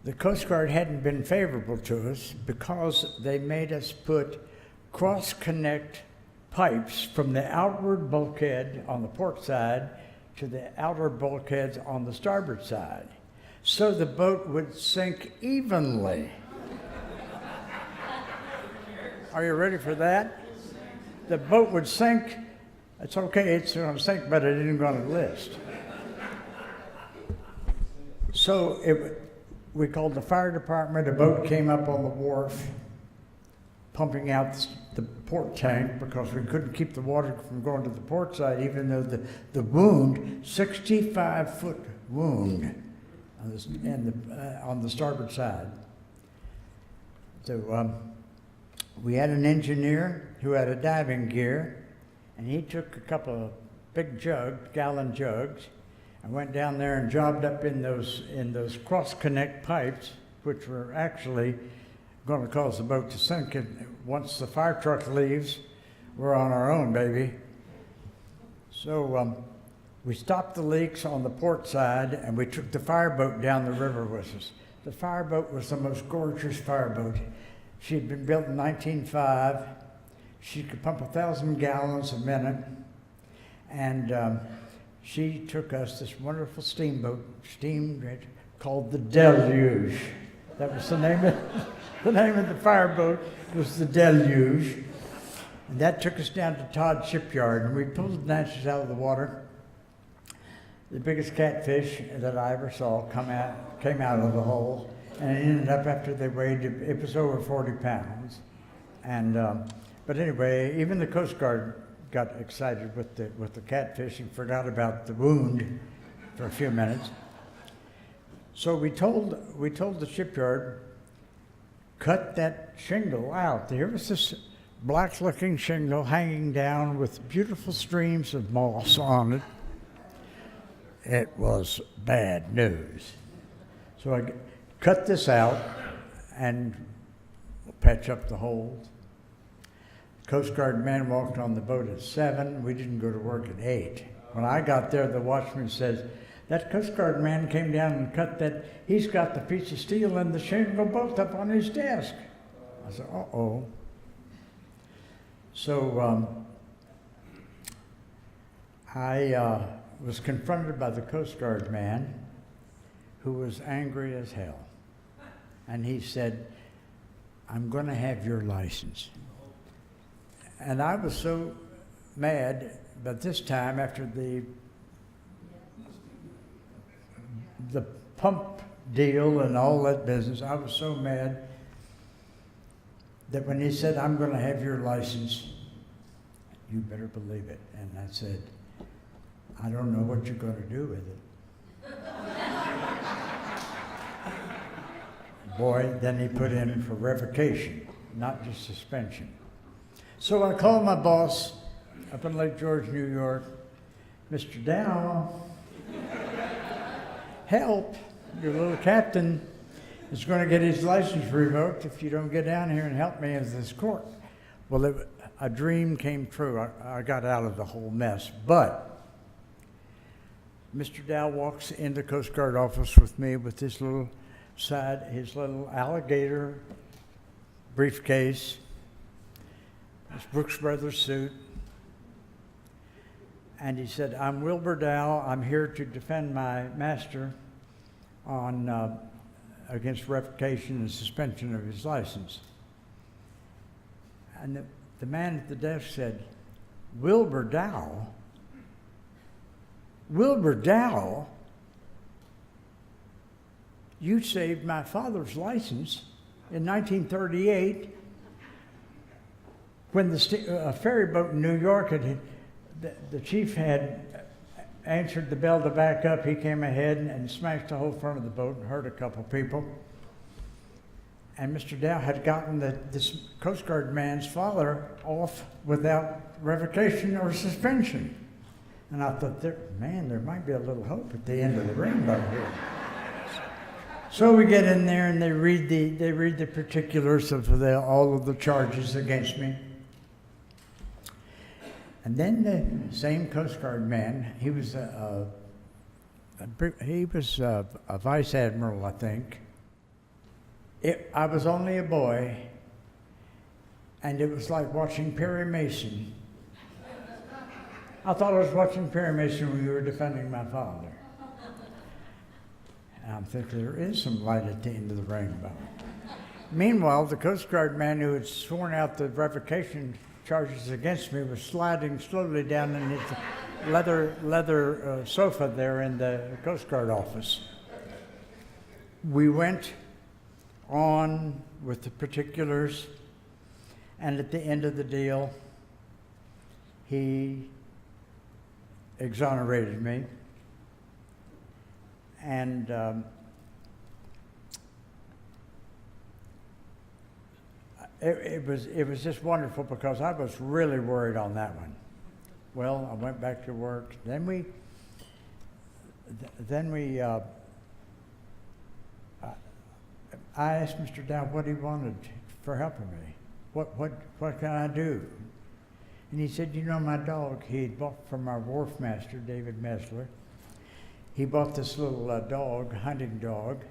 The Coast Guard hadn't been favorable to us because they made us put cross-connect pipes from the outward bulkhead on the port side to the outer bulkheads on the starboard side, so the boat would sink evenly. Are you ready for that? The boat would sink. It's okay, it's going to sink, but it isn't going to list. So we called the fire department. A boat came up on the wharf, pumping out the port tank because we couldn't keep the water from going to the port side, even though the wound, 65-foot wound on the starboard side. So we had an engineer who had a diving gear, and he took a couple of big gallon jugs, and went down there and jobbed up in those cross-connect pipes, which were actually going to cause the boat to sink. And once the fire truck leaves, we're on our own, baby. So we stopped the leaks on the port side, and we took the fireboat down the river with us. The fireboat was the most gorgeous fireboat. She had been built in 1905. She could pump 1,000 gallons a minute, and she took us this wonderful steamboat, called the Deluge. That was the name of the fireboat was the Deluge. And that took us down to Todd Shipyard, and we pulled the natchez out of the water. The biggest catfish that I ever saw came out of the hole, and it ended up after they weighed, it was over 40 pounds. And but anyway, even the Coast Guard got excited with the catfish and forgot about the wound for a few minutes. So we told the shipyard, cut that shingle out. There was this black-looking shingle hanging down with beautiful streams of moss on it. It was bad news. So I cut this out and patch up the holes. Coast Guard man walked on the boat at 7. We didn't go to work at 8. When I got there, the watchman says, that Coast Guard man came down and cut that. He's got the piece of steel and the shingle both up on his desk. I said, uh-oh. So I was confronted by the Coast Guard man, who was angry as hell. And he said, I'm going to have your license. And I was so mad, but this time after the pump deal and all that business, I was so mad that when he said, I'm going to have your license, you better believe it. And I said, I don't know what you're going to do with it. Boy, then he put in for revocation, not just suspension. So I called my boss up in Lake George, New York, Mr. Dow, help, your little captain is going to get his license revoked if you don't get down here and help me in this court. Well, a dream came true. I got out of the whole mess, but Mr. Dow walks in the Coast Guard office with me with his little alligator briefcase, his Brooks Brothers suit, and he said, I'm Wilbur Dow. I'm here to defend my master on against revocation and suspension of his license. And the man at the desk said, Wilbur Dow? Wilbur Dow? You saved my father's license in 1938 when a ferry boat in New York, the chief had answered the bell to back up. He came ahead and smashed the whole front of the boat and hurt a couple people. And Mr. Dow had gotten this Coast Guard man's father off without revocation or suspension. And I thought, there might be a little hope at the end of the rainbow here. So we get in there and they read the particulars of all of the charges against me. And then the same Coast Guard man, he was a vice admiral, I think. I was only a boy, and it was like watching Perry Mason I thought I was watching Perry Mason when you were defending my father. And I'm thinking there is some light at the end of the rainbow. Meanwhile, the Coast Guard man who had sworn out the revocation charges against me was sliding slowly down in his leather sofa there in the Coast Guard office. We went on with the particulars, and at the end of the deal, he exonerated me, and it was just wonderful because I was really worried on that one. Well, I went back to work. Then we I asked Mr. Dow what he wanted for helping me. What can I do? And he said, you know, my dog, he had bought from our wharf master, David Mesler. He bought this little dog, hunting dog,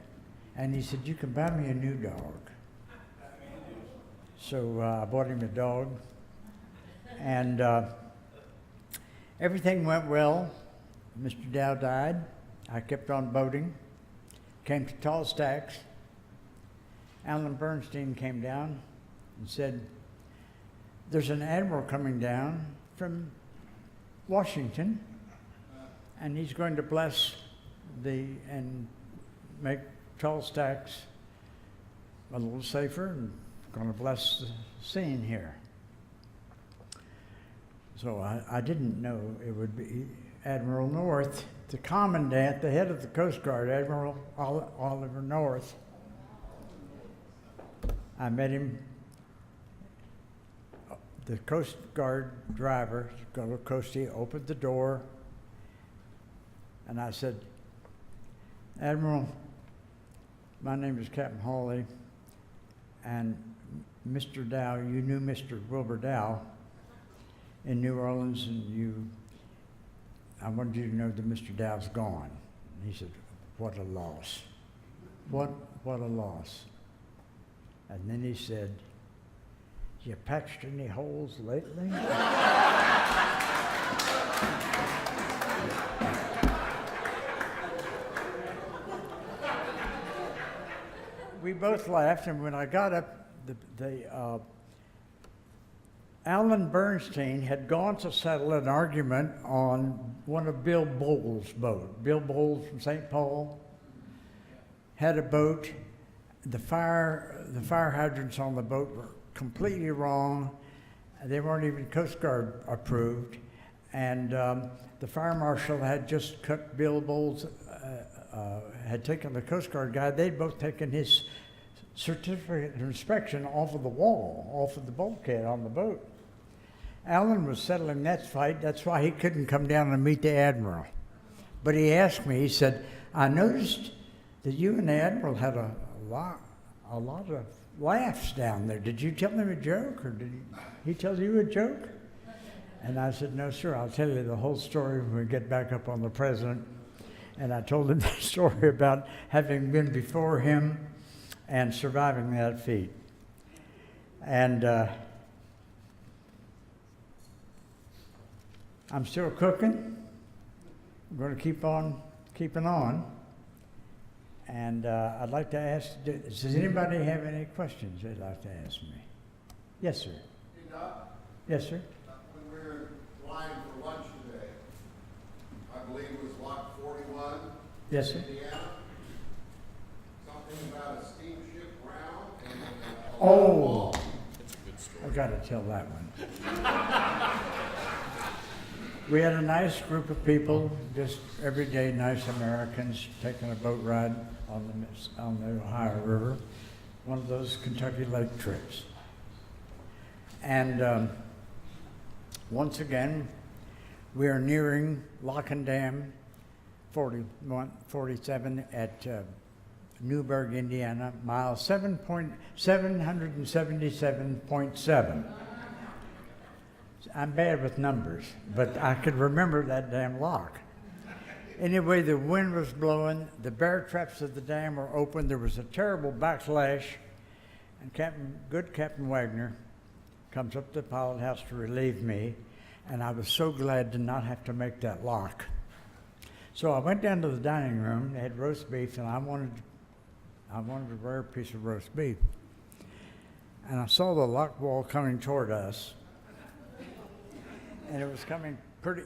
and he said, you can buy me a new dog. So I bought him a dog, and everything went well. Mr. Dow died. I kept on boating, came to Tall Stacks. Alan Bernstein came down and said, there's an admiral coming down from Washington, and he's going to bless and make Tall Stacks a little safer, and going to bless the scene here. So I didn't know it would be Admiral North, the commandant, the head of the Coast Guard, Admiral Oliver North. I met him. The Coast Guard driver, Governor Coastie, opened the door, and I said, Admiral, my name is Captain Hawley, and Mr. Dow, you knew Mr. Wilbur Dow in New Orleans, and I wanted you to know that Mr. Dow's gone. And he said, what a loss. What a loss. And then he said, you patched any holes lately? We both laughed, and when I got up, Alan Bernstein had gone to settle an argument on one of Bill Bowles' boats. Bill Bowles from St. Paul had a boat. The fire hydrants on the boat were completely wrong. They weren't even Coast Guard approved. And the fire marshal had just cut Bill Bowles, had taken the Coast Guard guy. They'd both taken his certificate of inspection off of the wall, off of the bulkhead on the boat. Alan was settling that fight. That's why he couldn't come down and meet the Admiral. But he asked me, he said, I noticed that you and the Admiral had a lot of laughs down there. Did you tell him a joke, or did he tell you a joke? And I said, no, sir, I'll tell you the whole story when we get back up on the President. And I told him the story about having been before him and surviving that feat. And I'm still cooking. I'm going to keep on keeping on. And I'd like to ask, does anybody have any questions they'd like to ask me? Yes, sir. Hey, Doc. Yes, sir. When we were flying for lunch today, I believe it was Lot 41. Yes, sir. Indiana. Something about a steamship round and Oh, That's a good story. I've got to tell that one. We had a nice group of people, just everyday nice Americans, taking a boat ride on the Ohio River, one of those Kentucky lake trips. And once again, we are nearing Lock and Dam 47 at Newburgh, Indiana, mile 777.7. I'm bad with numbers, but I could remember that damn lock. Anyway, the wind was blowing, the bear traps of the dam were open, there was a terrible backlash, and Captain Wagner comes up to the pilot house to relieve me, and I was so glad to not have to make that lock. So I went down to the dining room. They had roast beef, and I wanted a rare piece of roast beef. And I saw the lock wall coming toward us, and it was coming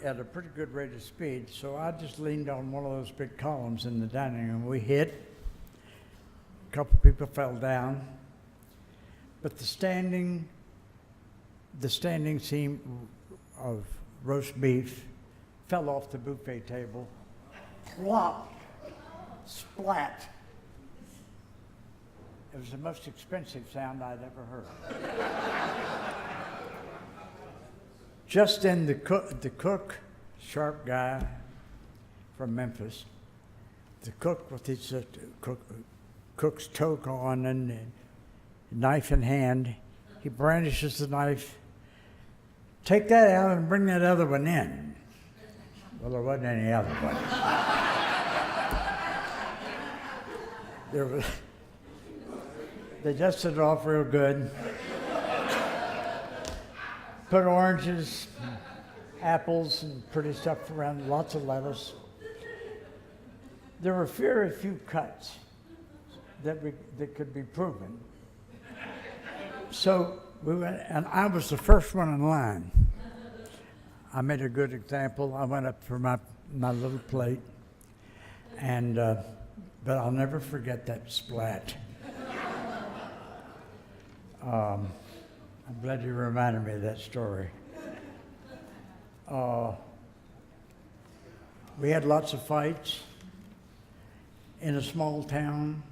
at a pretty good rate of speed. So I just leaned on one of those big columns in the dining room. We hit. A couple people fell down, but the standing seam of roast beef fell off the buffet table, plop, splat. It was the most expensive sound I'd ever heard. Just then, the cook, sharp guy from Memphis, the cook with his cook's toque on and knife in hand, he brandishes the knife. Take that out and bring that other one in. Well, there wasn't any other one. They dusted it off real good. Put oranges, apples, and pretty stuff around, lots of lettuce. There were very few cuts that could be proven. So we went, and I was the first one in line. I made a good example. I went up for my little plate, and but I'll never forget that splat. I'm glad you reminded me of that story. We had lots of fights in a small town.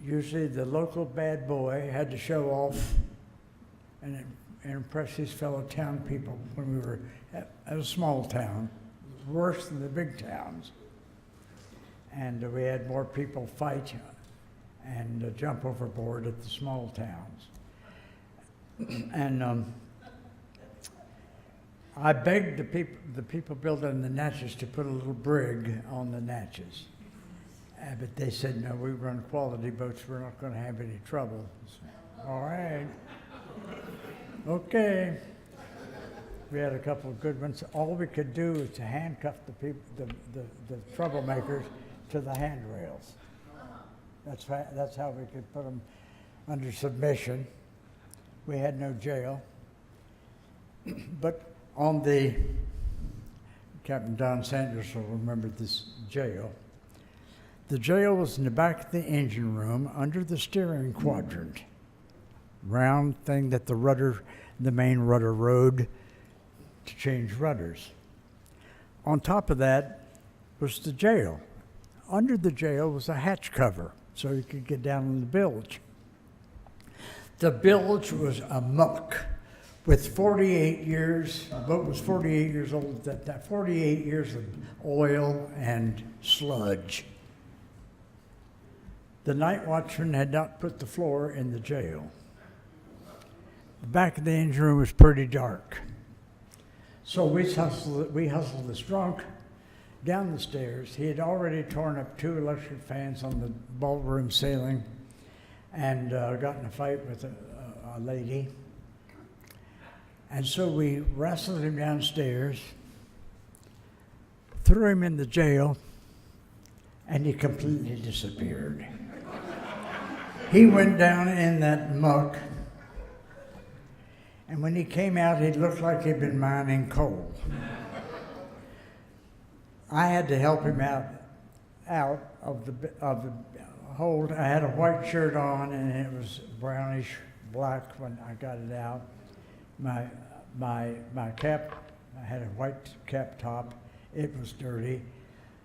Usually the local bad boy had to show off and impress his fellow town people when we were at a small town, worse than the big towns. And we had more people fight and jump overboard at the small towns. And I begged the people building the Natchez to put a little brig on the Natchez. But they said, no, we run quality boats, we're not going to have any trouble. So, all right. Okay. We had a couple of good ones. All we could do was to handcuff the troublemakers to the handrails. That's how we could put them under submission. We had no jail. But on the, Captain Don Sanders will remember this jail. The jail was in the back of the engine room under the steering quadrant. Round thing that the main rudder rode to change rudders. On top of that was the jail. Under the jail was a hatch cover, so you could get down in the bilge. The bilge was a muck with 48 years, the boat was 48 years old, that 48 years of oil and sludge. The night watchman had not put the floor in the jail. The back of the engine room was pretty dark. So we hustled this drunk down the stairs. He had already torn up 2 electric fans on the ballroom ceiling and got in a fight with a lady. And so we wrestled him downstairs, threw him in the jail, and he completely disappeared. He went down in that muck, and when he came out, he looked like he'd been mining coal. I had to help him out of the hold. I had a white shirt on, and it was brownish black when I got it out. My cap, I had a white cap top. It was dirty.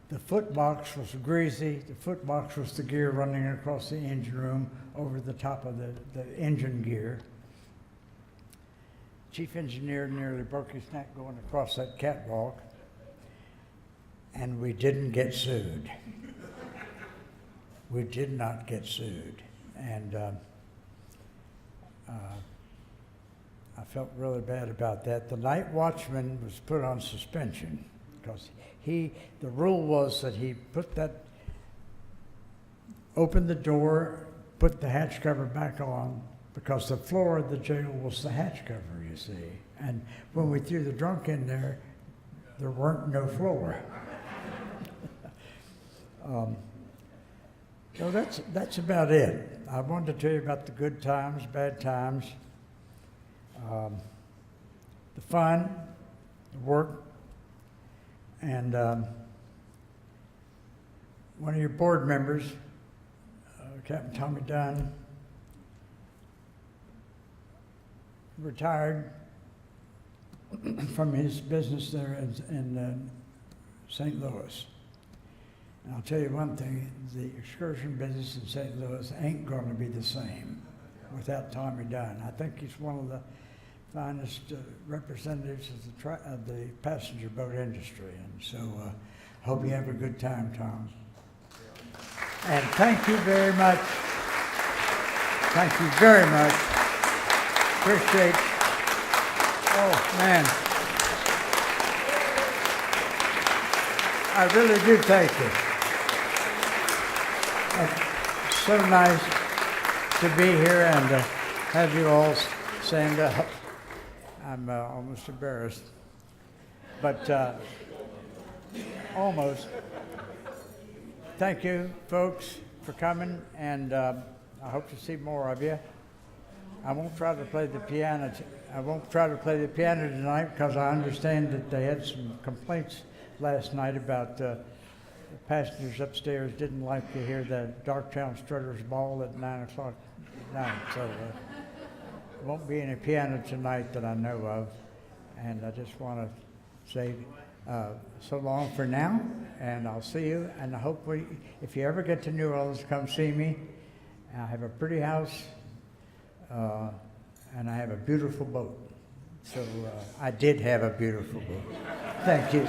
The foot box was greasy. The foot box was the gear running across the engine room over the top of the engine gear. Chief engineer nearly broke his neck going across that catwalk, and we didn't get sued. We did not get sued, and I felt really bad about that. The night watchman was put on suspension because the rule was that he opened the door, put the hatch cover back on, because the floor of the jail was the hatch cover, you see. And when we threw the drunk in there, there weren't no floor. So that's about it. I wanted to tell you about the good times, bad times, the fun, the work, and one of your board members, Captain Tommy Dunn, retired from his business there in St. Louis. And I'll tell you one thing, the excursion business in St. Louis ain't going to be the same without Tommy Dunn. I think he's one of the finest representatives of the passenger boat industry. And so hope you have a good time, Tom. And thank you very much. Thank you very much. Appreciate. Oh, man. I really do thank you. It's so nice to be here and have you all stand up. I'm almost embarrassed, but almost. Thank you, folks, for coming, and I hope to see more of you. I won't try to play the piano. I won't try to play the piano tonight because I understand that they had some complaints last night about the passengers upstairs didn't like to hear the Darktown Strutters Ball at 9 o'clock at night. So there won't be any piano tonight that I know of. And I just want to say so long for now, and I'll see you. And I hope if you ever get to New Orleans, come see me. I have a pretty house, and I have a beautiful boat. So I did have a beautiful boat. Thank you.